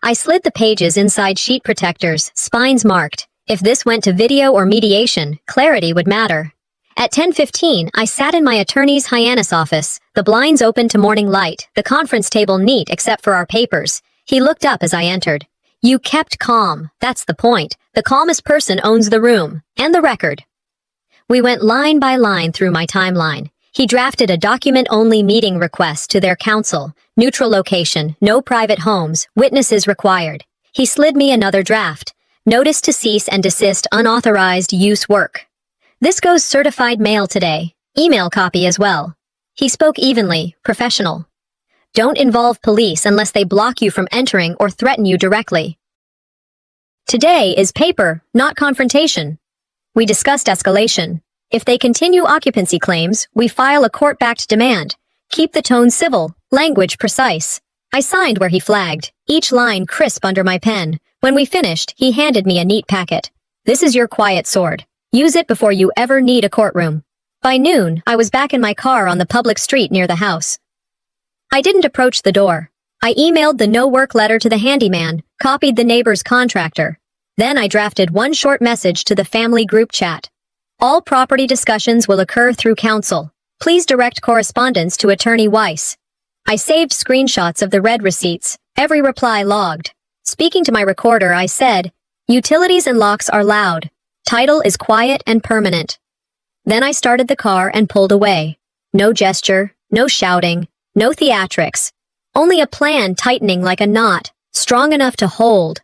I slid the pages inside sheet protectors, spines marked. If this went to video or mediation, clarity would matter. At 10:15, I sat in my attorney's Hyannis office, the blinds open to morning light, the conference table neat except for our papers. He looked up as I entered. You kept calm. That's the point. The calmest person owns the room. And the record. We went line by line through my timeline. He drafted a document-only meeting request to their counsel. Neutral location, no private homes, witnesses required. He slid me another draft. Notice to cease and desist unauthorized use work. This goes certified mail today. Email copy as well. He spoke evenly, professional. Don't involve police unless they block you from entering or threaten you directly. Today is paper, not confrontation. We discussed escalation. If they continue occupancy claims, we file a court-backed demand. Keep the tone civil, language precise. I signed where he flagged, each line crisp under my pen. When we finished, he handed me a neat packet. This is your quiet sword. Use it before you ever need a courtroom. By noon, I was back in my car on the public street near the house. I didn't approach the door. I emailed the no-work letter to the handyman, copied the neighbor's contractor. Then I drafted one short message to the family group chat. All property discussions will occur through counsel. Please direct correspondence to Attorney Weiss. I saved screenshots of the read receipts, every reply logged. Speaking to my recorder, I said, utilities and locks are loud. Title is quiet and permanent. Then I started the car and pulled away. No gesture, no shouting, no theatrics. Only a plan tightening like a knot, strong enough to hold.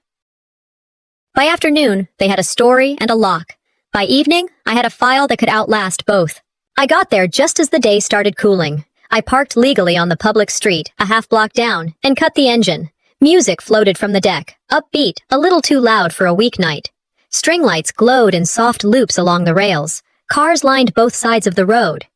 By afternoon, they had a story and a lock. By evening, I had a file that could outlast both. I got there just as the day started cooling. I parked legally on the public street, a half block down, and cut the engine. Music floated from the deck, upbeat, a little too loud for a weeknight. String lights glowed in soft loops along the rails. Cars lined both sides of the road.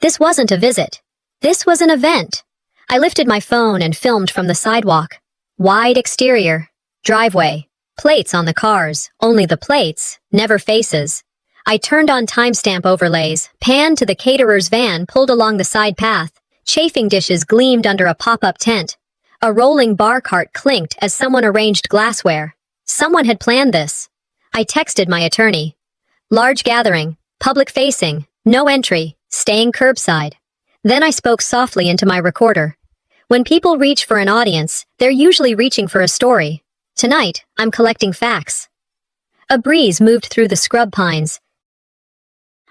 This wasn't a visit. This was an event. I lifted my phone and filmed from the sidewalk. Wide exterior. Driveway. Plates on the cars. Only the plates, never faces. I turned on timestamp overlays, panned to the caterer's van pulled along the side path. Chafing dishes gleamed under a pop-up tent. A rolling bar cart clinked as someone arranged glassware. Someone had planned this. I texted my attorney. Large gathering, public-facing, no entry, staying curbside. Then I spoke softly into my recorder. When people reach for an audience, they're usually reaching for a story. Tonight, I'm collecting facts. A breeze moved through the scrub pines.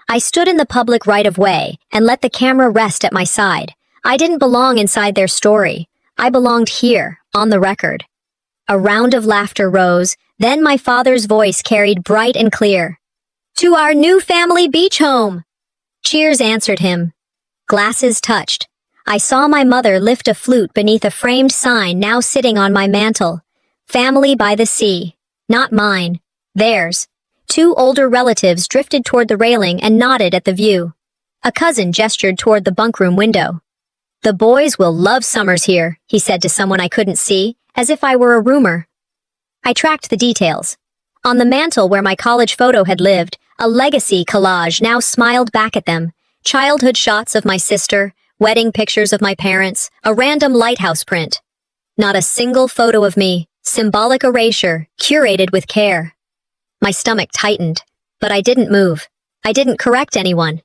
I stood in the public right-of-way and let the camera rest at my side. I didn't belong inside their story. I belonged here, on the record. A round of laughter rose, then my father's voice carried bright and clear. To our new family beach home! Cheers answered him. Glasses touched. I saw my mother lift a flute beneath a framed sign now sitting on my mantel. Family by the sea. Not mine. Theirs. 2 older relatives drifted toward the railing and nodded at the view. A cousin gestured toward the bunkroom window. The boys will love summers here, he said to someone I couldn't see, as if I were a rumor. I tracked the details. On the mantel where my college photo had lived, a legacy collage now smiled back at them. Childhood shots of my sister, wedding pictures of my parents, a random lighthouse print. Not a single photo of me, symbolic erasure, curated with care. My stomach tightened, but I didn't move. I didn't correct anyone.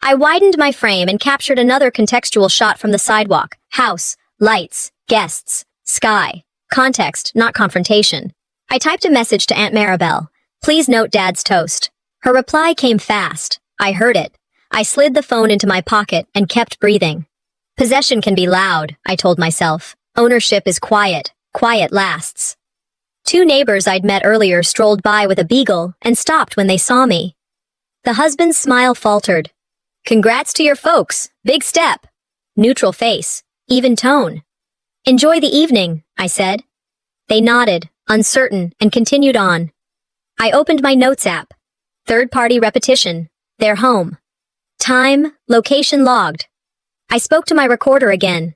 I widened my frame and captured another contextual shot from the sidewalk. House, lights, guests, sky. Context, not confrontation. I typed a message to Aunt Maribel. Please note Dad's toast. Her reply came fast. I heard it. I slid the phone into my pocket and kept breathing. Possession can be loud, I told myself. Ownership is quiet. Quiet lasts. 2 neighbors I'd met earlier strolled by with a beagle and stopped when they saw me. The husband's smile faltered. Congrats to your folks. Big step. Neutral face. Even tone. Enjoy the evening, I said. They nodded, uncertain, and continued on. I opened my notes app. Third-party repetition. Their home. Time, location logged. I spoke to my recorder again.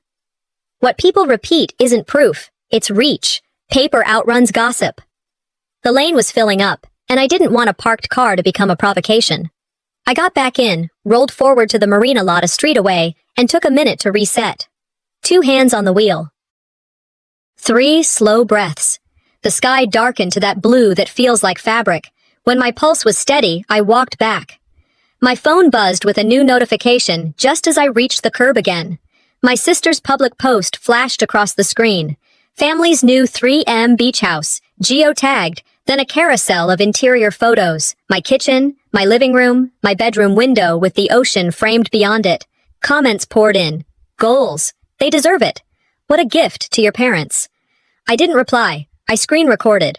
What people repeat isn't proof. It's reach. Paper outruns gossip. The lane was filling up, and I didn't want a parked car to become a provocation. I got back in, rolled forward to the marina lot a street away, and took a minute to reset. 2 hands on the wheel. 3 slow breaths. The sky darkened to that blue that feels like fabric. When my pulse was steady, I walked back. My phone buzzed with a new notification just as I reached the curb again. My sister's public post flashed across the screen. Family's new 3M beach house, geotagged, then a carousel of interior photos. My kitchen, my living room, my bedroom window with the ocean framed beyond it. Comments poured in. Goals. They deserve it. What a gift to your parents. I didn't reply. I screen recorded.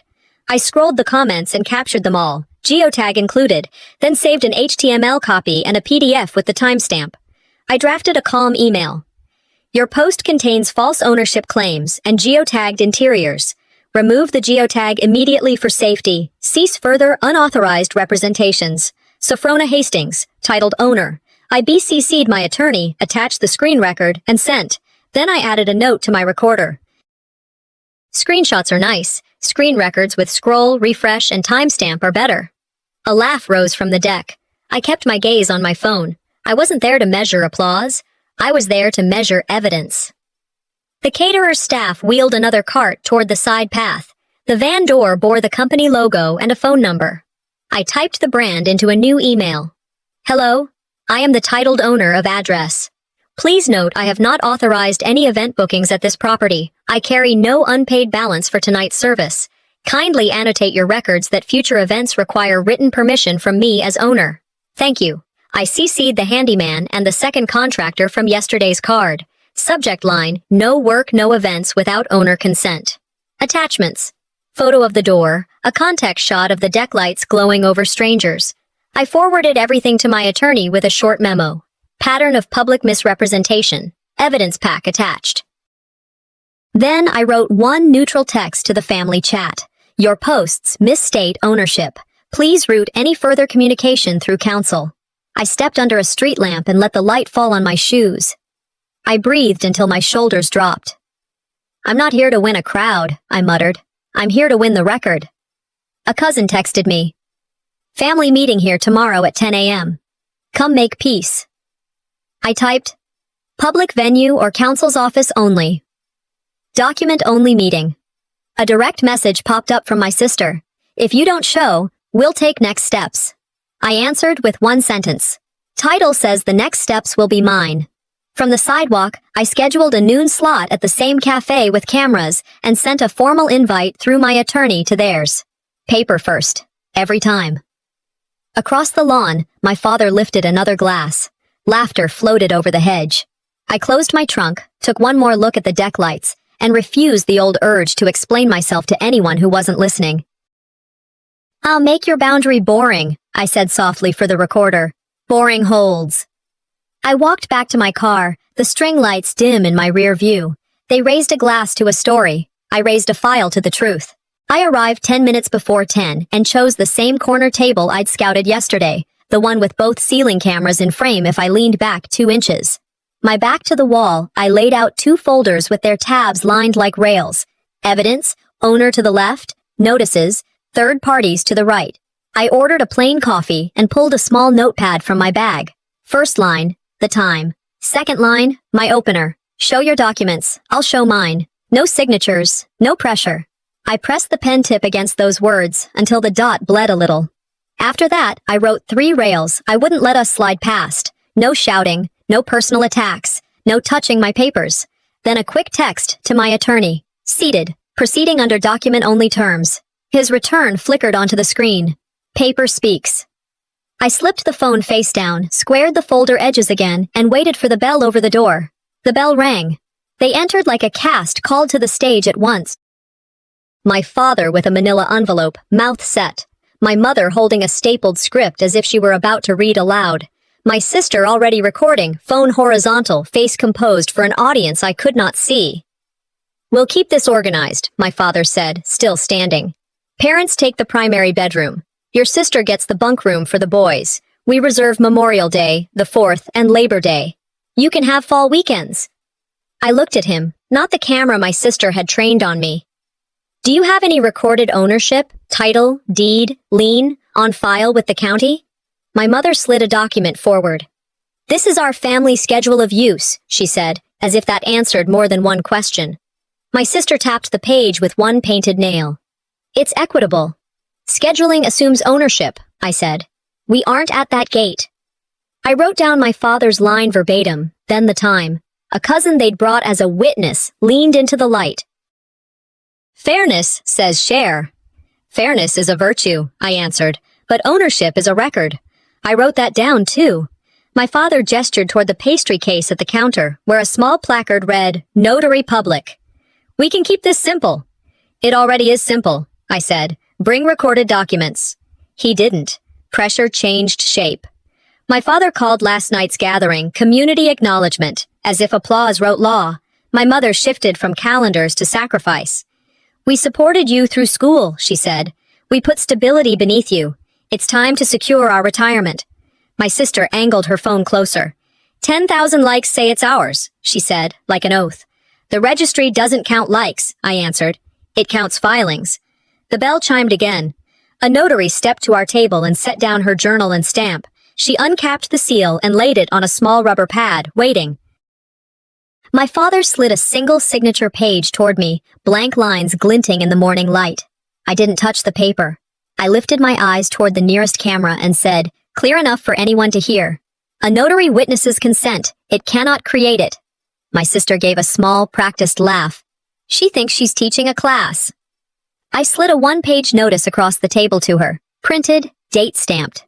I scrolled the comments and captured them all, geotag included, then saved an HTML copy and a PDF with the timestamp. I drafted a calm email. Your post contains false ownership claims and geotagged interiors. Remove the geotag immediately for safety. Cease further unauthorized representations. Sophrona Hastings, titled owner. I BCC'd my attorney, attached the screen record, and sent. Then I added a note to my recorder. Screenshots are nice. Screen records with scroll, refresh, and timestamp are better. A laugh rose from the deck. I kept my gaze on my phone. I wasn't there to measure applause. I was there to measure evidence. The caterer's staff wheeled another cart toward the side path. The van door bore the company logo and a phone number. I typed the brand into a new email. Hello, I am the titled owner of address. Please note I have not authorized any event bookings at this property. I carry no unpaid balance for tonight's service. Kindly annotate your records that future events require written permission from me as owner. Thank you. I CC'd the handyman and the second contractor from yesterday's card. Subject line, no work, no events without owner consent. Attachments. Photo of the door, a context shot of the deck lights glowing over strangers. I forwarded everything to my attorney with a short memo. Pattern of public misrepresentation. Evidence pack attached. Then I wrote one neutral text to the family chat. Your posts misstate ownership. Please route any further communication through counsel. I stepped under a street lamp and let the light fall on my shoes. I breathed until my shoulders dropped. I'm not here to win a crowd, I muttered. I'm here to win the record. A cousin texted me. Family meeting here tomorrow at 10 a.m. Come make peace. I typed, public venue or counsel's office only. Document only meeting. A direct message popped up from my sister. If you don't show, we'll take next steps. I answered with one sentence. Title says the next steps will be mine. From the sidewalk, I scheduled a noon slot at the same cafe with cameras and sent a formal invite through my attorney to theirs. Paper first. Every time. Across the lawn, my father lifted another glass. Laughter floated over the hedge. I closed my trunk, took one more look at the deck lights, and refused the old urge to explain myself to anyone who wasn't listening. I'll make your boundary boring, I said softly for the recorder. Boring holds. I walked back to my car, the string lights dim in my rear view. They raised a glass to a story. I raised a file to the truth. I arrived 10 minutes before 10 and chose the same corner table I'd scouted yesterday, the one with both ceiling cameras in frame if I leaned back 2 inches. My back to the wall, I laid out 2 folders with their tabs lined like rails. Evidence, owner to the left, notices, third parties to the right. I ordered a plain coffee and pulled a small notepad from my bag. First line, the time. Second line, my opener. Show your documents, I'll show mine. No signatures, no pressure. I pressed the pen tip against those words until the dot bled a little. After that, I wrote 3 rails I wouldn't let us slide past. No shouting, no personal attacks, no touching my papers. Then a quick text to my attorney. Seated, proceeding under document-only terms. His return flickered onto the screen. Paper speaks. I slipped the phone face down, squared the folder edges again, and waited for the bell over the door. The bell rang. They entered like a cast called to the stage at once. My father with a manila envelope, mouth set. My mother holding a stapled script as if she were about to read aloud. My sister already recording, phone horizontal, face composed for an audience I could not see. We'll keep this organized, my father said, still standing. Parents take the primary bedroom. Your sister gets the bunk room for the boys. We reserve Memorial Day, the 4th, and Labor Day. You can have fall weekends. I looked at him, not the camera my sister had trained on me. Do you have any recorded ownership, title, deed, lien, on file with the county? My mother slid a document forward. "This is our family schedule of use," she said, as if that answered more than one question. My sister tapped the page with one painted nail. "It's equitable." "Scheduling assumes ownership," I said. "We aren't at that gate." I wrote down my father's line verbatim, then the time. A cousin they'd brought as a witness leaned into the light. "Fairness, says Cher." "Fairness is a virtue," I answered, "but ownership is a record." I wrote that down, too. My father gestured toward the pastry case at the counter, where a small placard read, "Notary Public." "We can keep this simple." "It already is simple," I said. "Bring recorded documents." He didn't. Pressure changed shape. My father called last night's gathering community acknowledgement, as if applause wrote law. My mother shifted from calendars to sacrifice. "We supported you through school," she said. "We put stability beneath you. It's time to secure our retirement." My sister angled her phone closer. 10,000 likes say it's ours, she said, like an oath. "The registry doesn't count likes," I answered. "It counts filings." The bell chimed again. A notary stepped to our table and set down her journal and stamp. She uncapped the seal and laid it on a small rubber pad, waiting. My father slid a single signature page toward me, blank lines glinting in the morning light. I didn't touch the paper. I lifted my eyes toward the nearest camera and said, clear enough for anyone to hear. "A notary witnesses consent. It cannot create it." My sister gave a small, practiced laugh. She thinks she's teaching a class. I slid a one-page notice across the table to her, printed, date-stamped.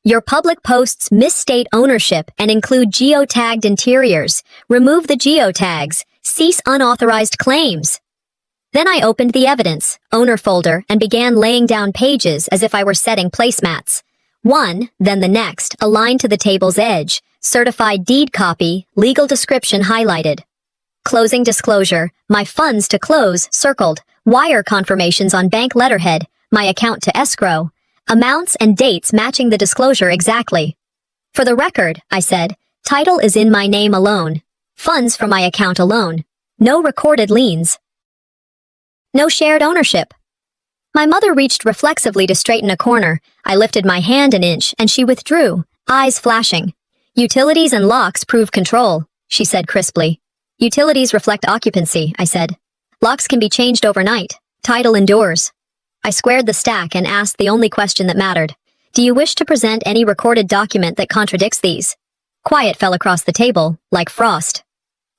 "Your public posts misstate ownership and include geotagged interiors. Remove the geotags. Cease unauthorized claims." Then I opened the evidence, owner folder, and began laying down pages as if I were setting placemats. One, then the next, aligned to the table's edge. Certified deed copy, legal description highlighted. Closing disclosure, my funds to close circled. Wire confirmations on bank letterhead, my account to escrow. Amounts and dates matching the disclosure exactly. "For the record," I said, "title is in my name alone. Funds from my account alone. No recorded liens. No shared ownership." My mother reached reflexively to straighten a corner. I lifted my hand an inch, and she withdrew, eyes flashing. "Utilities and locks prove control," she said crisply. "Utilities reflect occupancy," I said. "Locks can be changed overnight. Title endures." I squared the stack and asked the only question that mattered. "Do you wish to present any recorded document that contradicts these?" Quiet fell across the table, like frost.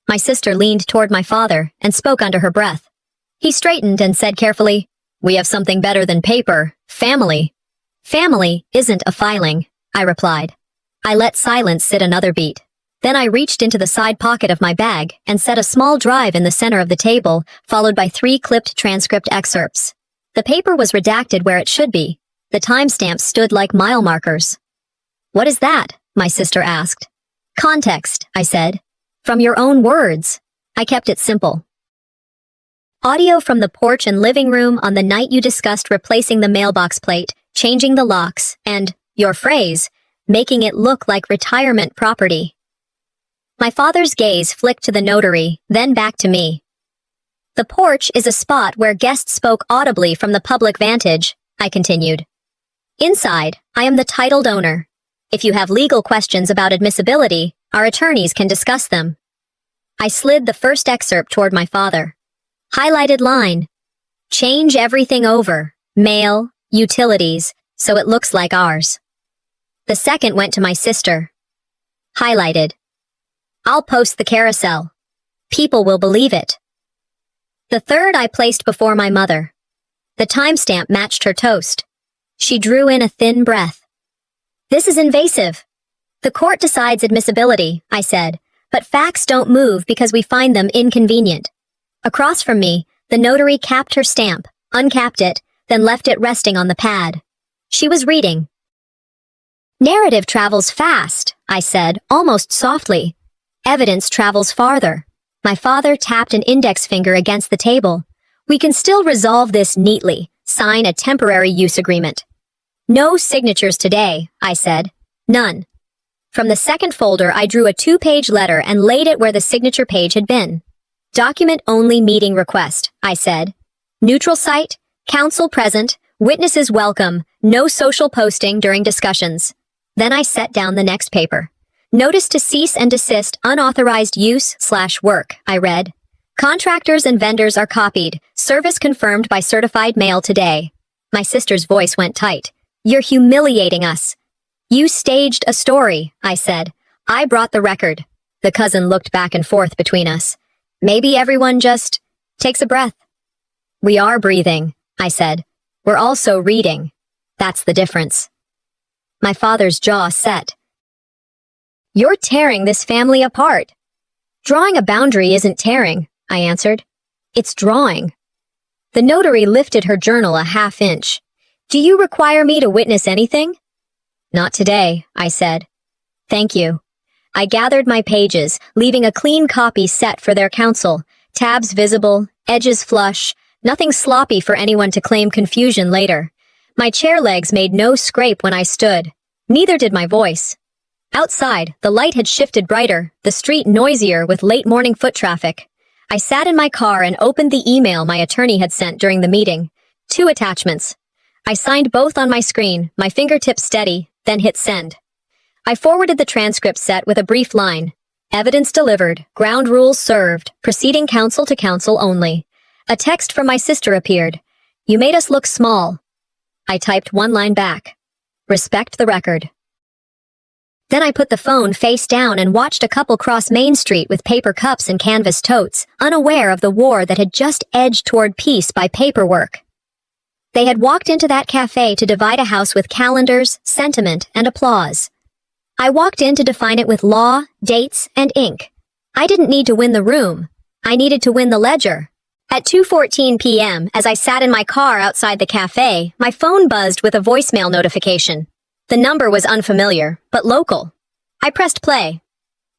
My sister leaned toward my father and spoke under her breath. He straightened and said carefully, "We have something better than paper. Family." "Family isn't a filing," I replied. I let silence sit another beat. Then I reached into the side pocket of my bag and set a small drive in the center of the table, followed by 3 clipped transcript excerpts. The paper was redacted where it should be. The timestamps stood like mile markers. "What is that?" my sister asked. "Context," I said. "From your own words." I kept it simple. Audio from the porch and living room on the night you discussed replacing the mailbox plate, changing the locks, and, your phrase, making it look like retirement property. My father's gaze flicked to the notary, then back to me. "The porch is a spot where guests spoke audibly from the public vantage," I continued. "Inside, I am the titled owner. If you have legal questions about admissibility, our attorneys can discuss them." I slid the first excerpt toward my father. Highlighted line. "Change everything over. Mail, utilities, so it looks like ours." The second went to my sister. Highlighted. "I'll post the carousel. People will believe it." The third I placed before my mother. The timestamp matched her toast. She drew in a thin breath. "This is invasive." "The court decides admissibility," I said, "but facts don't move because we find them inconvenient." Across from me, the notary capped her stamp, uncapped it, then left it resting on the pad. She was reading. "Narrative travels fast," I said, almost softly. "Evidence travels farther." My father tapped an index finger against the table. "We can still resolve this neatly. Sign a temporary use agreement." "No signatures today," I said. "None." From the second folder, I drew a 2-page letter and laid it where the signature page had been. "Document-only meeting request," I said. "Neutral site, counsel present, witnesses welcome, no social posting during discussions." Then I set down the next paper. Notice to cease and desist unauthorized use/work, I read. Contractors and vendors are copied. Service confirmed by certified mail today. My sister's voice went tight. You're humiliating us. You staged a story, I said. I brought the record. The cousin looked back and forth between us. Maybe everyone just takes a breath. We are breathing, I said. We're also reading. That's the difference. My father's jaw set. You're tearing this family apart. Drawing a boundary isn't tearing, I answered. It's drawing. The notary lifted her journal a half-inch. Do you require me to witness anything? Not today, I said. Thank you. I gathered my pages, leaving a clean copy set for their counsel. Tabs visible, edges flush, nothing sloppy for anyone to claim confusion later. My chair legs made no scrape when I stood. Neither did my voice. Outside, the light had shifted brighter, the street noisier with late-morning foot traffic. I sat in my car and opened the email my attorney had sent during the meeting. 2 attachments. I signed both on my screen, my fingertips steady, then hit send. I forwarded the transcript set with a brief line. Evidence delivered, ground rules served, proceeding counsel to counsel only. A text from my sister appeared. You made us look small. I typed 1 line back. Respect the record. Then I put the phone face down and watched a couple cross Main Street with paper cups and canvas totes, unaware of the war that had just edged toward peace by paperwork. They had walked into that cafe to divide a house with calendars, sentiment, and applause. I walked in to define it with law, dates, and ink. I didn't need to win the room. I needed to win the ledger. At 2:14 p.m., as I sat in my car outside the cafe, my phone buzzed with a voicemail notification. The number was unfamiliar, but local. I pressed play.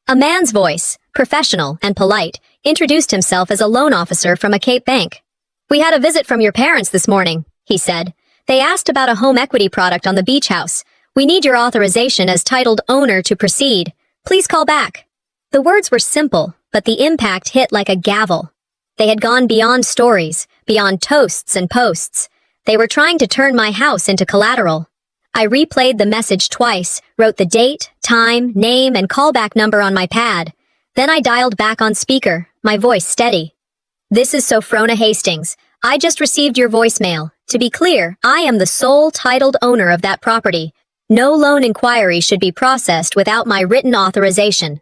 A man's voice, professional and polite, introduced himself as a loan officer from a Cape bank. We had a visit from your parents this morning, he said. They asked about a home equity product on the beach house. We need your authorization as titled owner to proceed. Please call back. The words were simple, but the impact hit like a gavel. They had gone beyond stories, beyond toasts and posts. They were trying to turn my house into collateral. I replayed the message twice, wrote the date, time, name, and callback number on my pad. Then I dialed back on speaker, my voice steady. This is Sophrona Hastings. I just received your voicemail. To be clear, I am the sole titled owner of that property. No loan inquiry should be processed without my written authorization.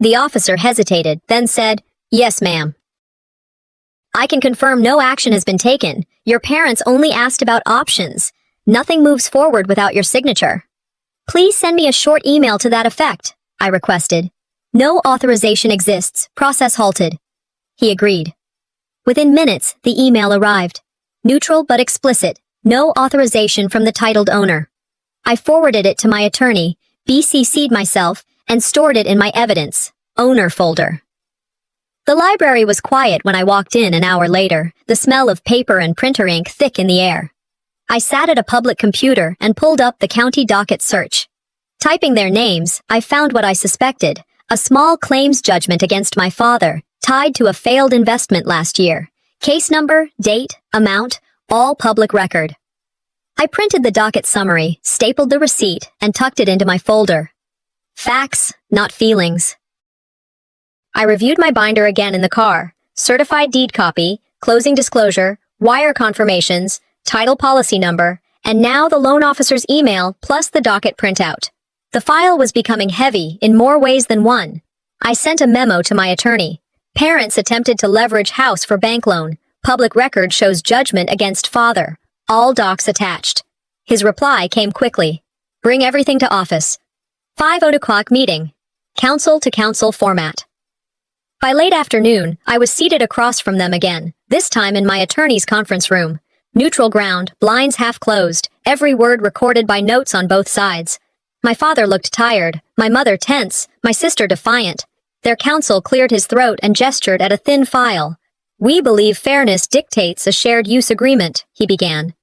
The officer hesitated, then said, Yes, ma'am. I can confirm no action has been taken. Your parents only asked about options. Nothing moves forward without your signature. Please send me a short email to that effect, I requested. No authorization exists. Process halted. He agreed. Within minutes, the email arrived. Neutral but explicit. No authorization from the titled owner. I forwarded it to my attorney, BCC'd myself, and stored it in my evidence, owner folder. The library was quiet when I walked in an hour later, the smell of paper and printer ink thick in the air. I sat at a public computer and pulled up the county docket search. Typing their names, I found what I suspected, a small claims judgment against my father, tied to a failed investment last year. Case number, date, amount, all public record. I printed the docket summary, stapled the receipt, and tucked it into my folder. Facts, not feelings. I reviewed my binder again in the car. Certified deed copy, closing disclosure, wire confirmations, title policy number, and now the loan officer's email plus the docket printout. The file was becoming heavy in more ways than one. I sent a memo to my attorney. Parents attempted to leverage house for bank loan. Public record shows judgment against father. All docs attached. His reply came quickly. Bring everything to office. 5:00 meeting. Counsel to counsel format. By late afternoon, I was seated across from them again, this time in my attorney's conference room. Neutral ground, blinds half closed, every word recorded by notes on both sides. My father looked tired, my mother tense, my sister defiant. Their counsel cleared his throat and gestured at a thin file. We believe fairness dictates a shared use agreement, he began.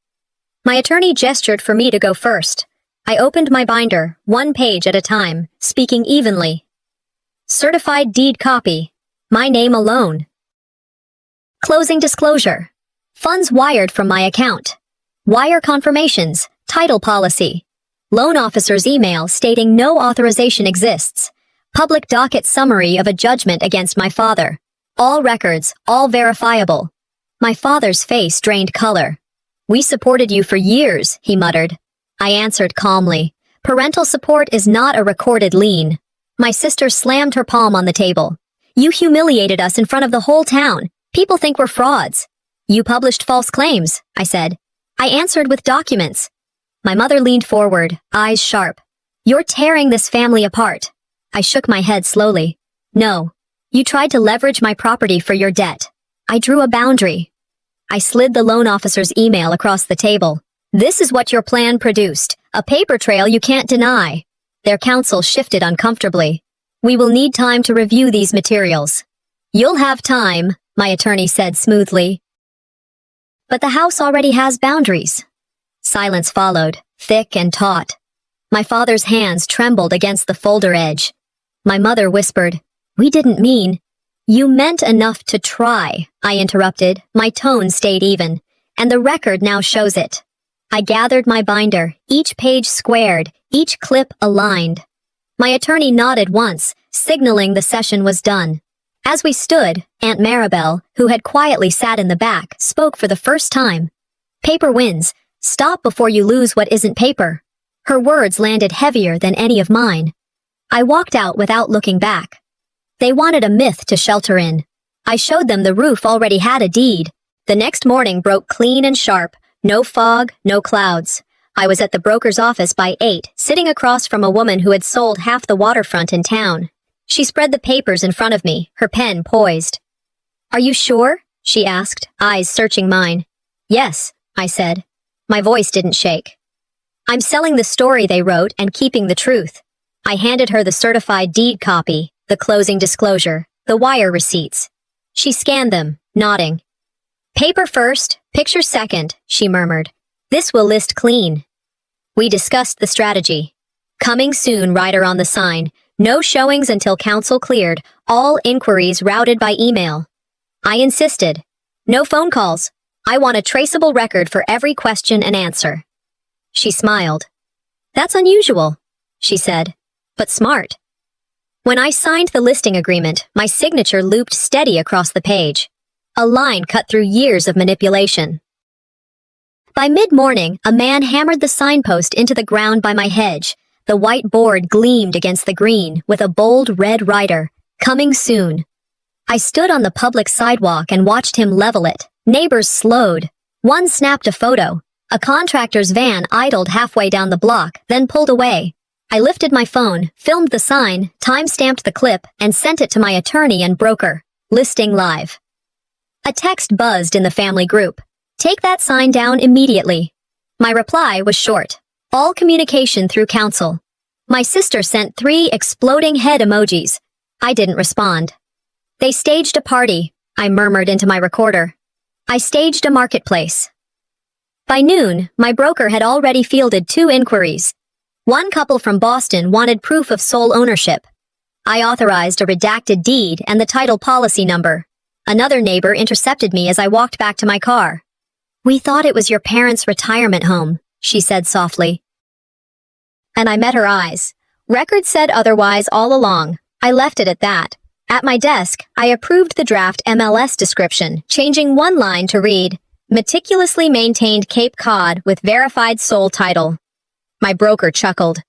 My attorney gestured for me to go first. I opened my binder, 1 page at a time, speaking evenly. Certified deed copy. My name alone. Closing disclosure. Funds wired from my account. Wire confirmations. Title policy. Loan officer's email stating no authorization exists. Public docket summary of a judgment against my father. All records, all verifiable. My father's face drained color. "We supported you for years," he muttered. I answered calmly. "Parental support is not a recorded lien." My sister slammed her palm on the table. "You humiliated us in front of the whole town. People think we're frauds." "You published false claims," I said. "I answered with documents." My mother leaned forward, eyes sharp. "You're tearing this family apart." I shook my head slowly. "No. You tried to leverage my property for your debt. I drew a boundary." I slid the loan officer's email across the table. "This is what your plan produced, a paper trail you can't deny." Their counsel shifted uncomfortably. "We will need time to review these materials." "You'll have time," my attorney said smoothly. "But the house already has boundaries." Silence followed, thick and taut. My father's hands trembled against the folder edge. My mother whispered, "We didn't mean—" "You meant enough to try," I interrupted. My tone stayed even, and the record now shows it. I gathered my binder, each page squared, each clip aligned. My attorney nodded once, signaling the session was done. As we stood, Aunt Maribel, who had quietly sat in the back, spoke for the first time. "Paper wins. Stop before you lose what isn't paper." Her words landed heavier than any of mine. I walked out without looking back. They wanted a myth to shelter in. I showed them the roof already had a deed. The next morning broke clean and sharp. No fog, no clouds. I was at the broker's office by 8, sitting across from a woman who had sold half the waterfront in town. She spread the papers in front of me, her pen poised. "Are you sure?" she asked, eyes searching mine. "Yes," I said. My voice didn't shake. "I'm selling the story they wrote and keeping the truth." I handed her the certified deed copy, the closing disclosure, the wire receipts. She scanned them, nodding. "Paper first, picture second," she murmured. "This will list clean." We discussed the strategy. "Coming soon" rider on the sign. No showings until counsel cleared. All inquiries routed by email. I insisted. "No phone calls. I want a traceable record for every question and answer." She smiled. "That's unusual," she said, "but smart." When I signed the listing agreement, my signature looped steady across the page. A line cut through years of manipulation. By mid-morning, a man hammered the signpost into the ground by my hedge. The white board gleamed against the green with a bold red rider, "Coming soon." I stood on the public sidewalk and watched him level it. Neighbors slowed. One snapped a photo. A contractor's van idled halfway down the block, then pulled away. I lifted my phone, filmed the sign, time-stamped the clip, and sent it to my attorney and broker. Listing live. A text buzzed in the family group. "Take that sign down immediately." My reply was short. All communication through counsel. My sister sent 3 exploding head emojis. I didn't respond. "They staged a party," I murmured into my recorder. "I staged a marketplace." By noon, my broker had already fielded 2 inquiries. One couple from Boston wanted proof of sole ownership. I authorized a redacted deed and the title policy number. Another neighbor intercepted me as I walked back to my car. "We thought it was your parents' retirement home," she said softly. And I met her eyes. Record said otherwise all along. I left it at that. At my desk, I approved the draft MLS description, changing one line to read, "Meticulously maintained Cape Cod with verified sole title." My broker chuckled.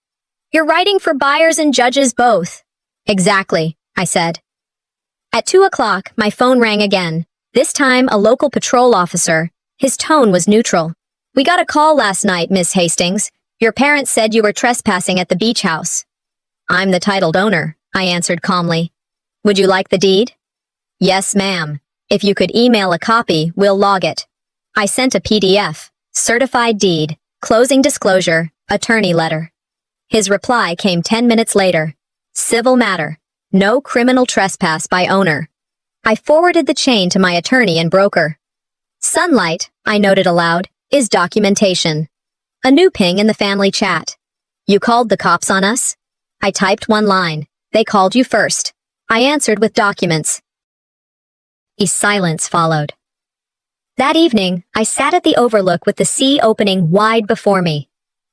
"You're writing for buyers and judges both." "Exactly," I said. At 2 o'clock, my phone rang again. This time, a local patrol officer. His tone was neutral. "We got a call last night, Miss Hastings. Your parents said you were trespassing at the beach house." "I'm the titled owner," I answered calmly. "Would you like the deed?" "Yes, ma'am. If you could email a copy, we'll log it." I sent a PDF, certified deed, closing disclosure, attorney letter. His reply came 10 minutes later. Civil matter. No criminal trespass by owner. I forwarded the chain to my attorney and broker. "Sunlight," I noted aloud, "is documentation." A new ping in the family chat. "You called the cops on us?" I typed one line. "They called you first." I answered with documents. A silence followed. That evening, I sat at the overlook with the sea opening wide before me.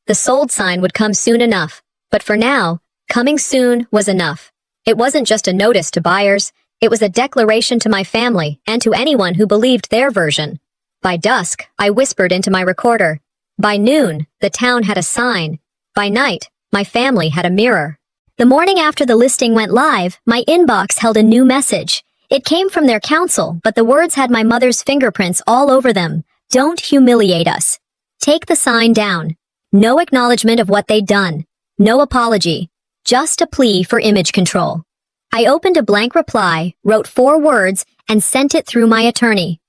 The sold sign would come soon enough. But for now, coming soon was enough. It wasn't just a notice to buyers, it was a declaration to my family and to anyone who believed their version. By dusk, I whispered into my recorder. By noon, the town had a sign. By night, my family had a mirror. The morning after the listing went live, my inbox held a new message. It came from their counsel, but the words had my mother's fingerprints all over them. Don't humiliate us. Take the sign down. No acknowledgement of what they'd done. No apology. Just a plea for image control. I opened a blank reply, wrote 4 words, and sent it through my attorney.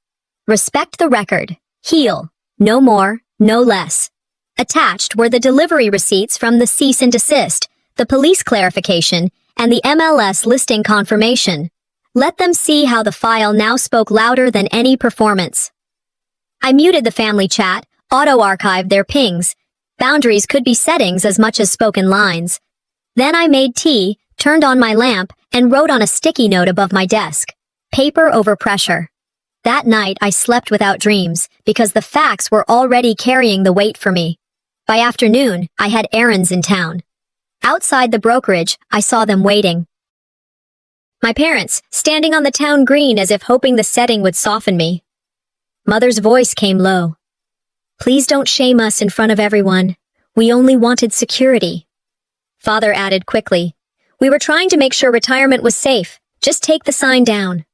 Respect the record. Heal. No more, no less. Attached were the delivery receipts from the cease and desist, the police clarification, and the MLS listing confirmation. Let them see how the file now spoke louder than any performance. I muted the family chat, auto-archived their pings. Boundaries could be settings as much as spoken lines. Then I made tea, turned on my lamp, and wrote on a sticky note above my desk. Paper over pressure. That night I slept without dreams, because the facts were already carrying the weight for me. By afternoon, I had errands in town. Outside the brokerage, I saw them waiting. My parents, standing on the town green as if hoping the setting would soften me. Mother's voice came low. Please don't shame us in front of everyone. We only wanted security. Father added quickly. We were trying to make sure retirement was safe. Just take the sign down.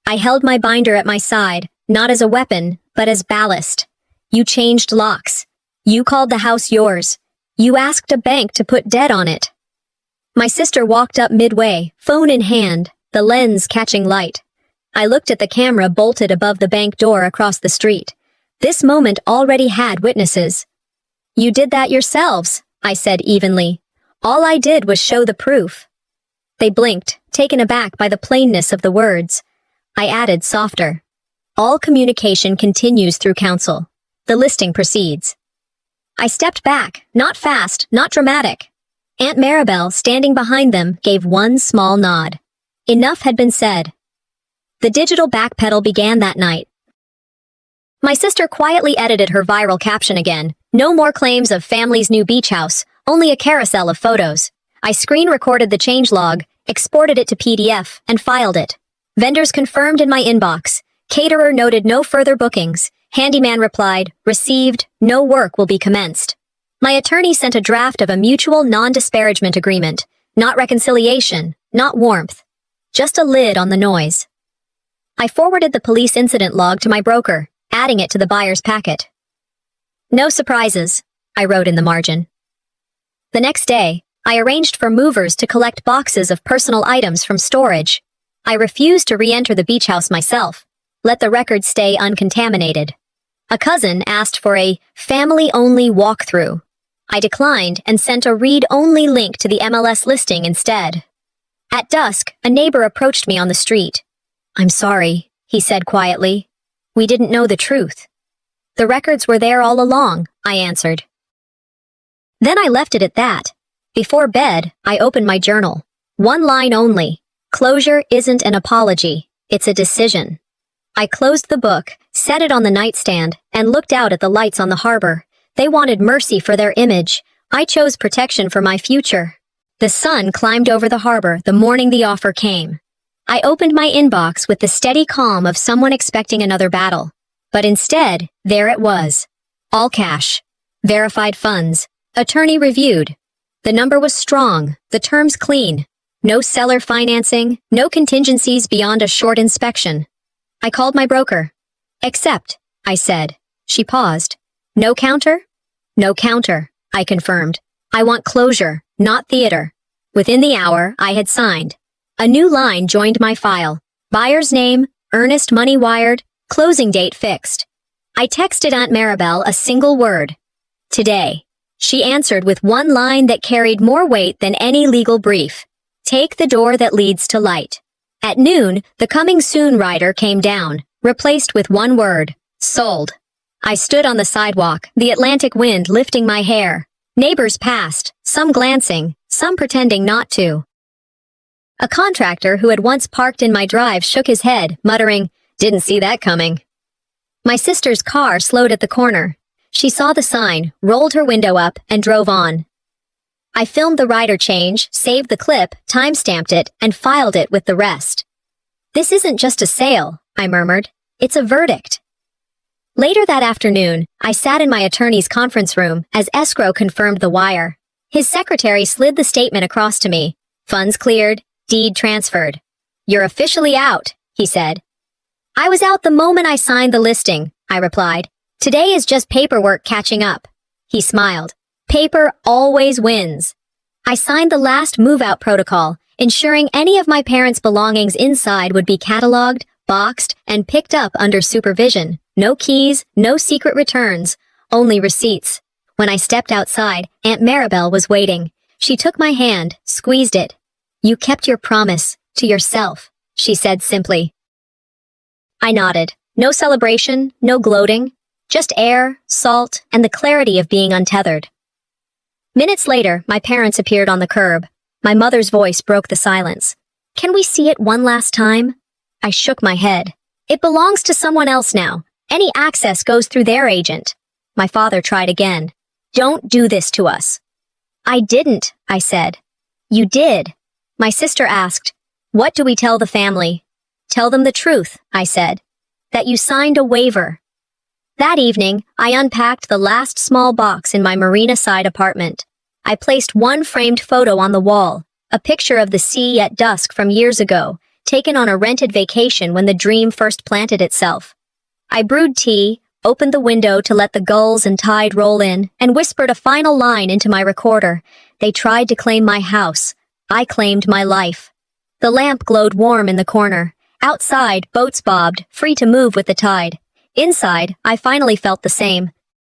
I held my binder at my side, not as a weapon, but as ballast. You changed locks. You called the house yours. You asked a bank to put debt on it. My sister walked up midway, phone in hand, the lens catching light. I looked at the camera bolted above the bank door across the street. This moment already had witnesses. You did that yourselves, I said evenly. All I did was show the proof. They blinked, taken aback by the plainness of the words. I added softer. All communication continues through counsel. The listing proceeds. I stepped back, not fast, not dramatic. Aunt Maribel, standing behind them, gave one small nod. Enough had been said. The digital backpedal began that night. My sister quietly edited her viral caption again. No more claims of family's new beach house, only a carousel of photos. I screen recorded the changelog, exported it to PDF, and filed it. Vendors confirmed in my inbox. Caterer noted no further bookings. Handyman replied, received, no work will be commenced. My attorney sent a draft of a mutual non-disparagement agreement. Not reconciliation, not warmth. Just a lid on the noise. I forwarded the police incident log to my broker, adding it to the buyer's packet. No surprises, I wrote in the margin. The next day, I arranged for movers to collect boxes of personal items from storage. I refused to re-enter the beach house myself. Let the record stay uncontaminated. A cousin asked for a family-only walkthrough. I declined and sent a read-only link to the MLS listing instead. At dusk, a neighbor approached me on the street. I'm sorry, he said quietly. We didn't know the truth. The records were there all along, I answered. Then I left it at that. Before bed, I opened my journal. One line only. Closure isn't an apology, it's a decision. I closed the book, set it on the nightstand, and looked out at the lights on the harbor. They wanted mercy for their image. I chose protection for my future. The sun climbed over the harbor the morning the offer came. I opened my inbox with the steady calm of someone expecting another battle. But instead, there it was. All cash. Verified funds. Attorney reviewed. The number was strong, the terms clean. No seller financing, no contingencies beyond a short inspection. I called my broker. Accept, I said. She paused. No counter? No counter, I confirmed. I want closure, not theater. Within the hour, I had signed. A new line joined my file. Buyer's name, earnest money wired, closing date fixed. I texted Aunt Maribel a single word. Today. She answered with one line that carried more weight than any legal brief. Take the door that leads to light. At noon, the coming soon rider came down, replaced with one word. Sold. I stood on the sidewalk, the Atlantic wind lifting my hair. Neighbors passed, some glancing, some pretending not to. A contractor who had once parked in my drive shook his head, muttering, "Didn't see that coming." My sister's car slowed at the corner. She saw the sign, rolled her window up, and drove on. I filmed the rider change, saved the clip, timestamped it, and filed it with the rest. "This isn't just a sale," I murmured. "It's a verdict." Later that afternoon, I sat in my attorney's conference room as escrow confirmed the wire. His secretary slid the statement across to me. "Funds cleared, deed transferred." "You're officially out," he said. "I was out the moment I signed the listing," I replied. "Today is just paperwork catching up." He smiled. "Paper always wins." I signed the last move-out protocol, ensuring any of my parents' belongings inside would be cataloged, boxed, and picked up under supervision. No keys, no secret returns, only receipts. When I stepped outside, Aunt Maribel was waiting. She took my hand, squeezed it. "You kept your promise, to yourself," she said simply. I nodded. No celebration, no gloating, just air, salt, and the clarity of being untethered. Minutes later, my parents appeared on the curb. My mother's voice broke the silence. "Can we see it one last time?" I shook my head. "It belongs to someone else now. Any access goes through their agent." My father tried again. "Don't do this to us." "I didn't," I said. "You did." My sister asked, "What do we tell the family?" "Tell them the truth," I said. "That you signed a waiver." That evening, I unpacked the last small box in my Marina Side apartment. I placed one framed photo on the wall, a picture of the sea at dusk from years ago, taken on a rented vacation when the dream first planted itself. I brewed tea, opened the window to let the gulls and tide roll in, and whispered a final line into my recorder. They tried to claim my house. I claimed my life. The lamp glowed warm in the corner. Outside, boats bobbed, free to move with the tide. Inside, I finally felt the same.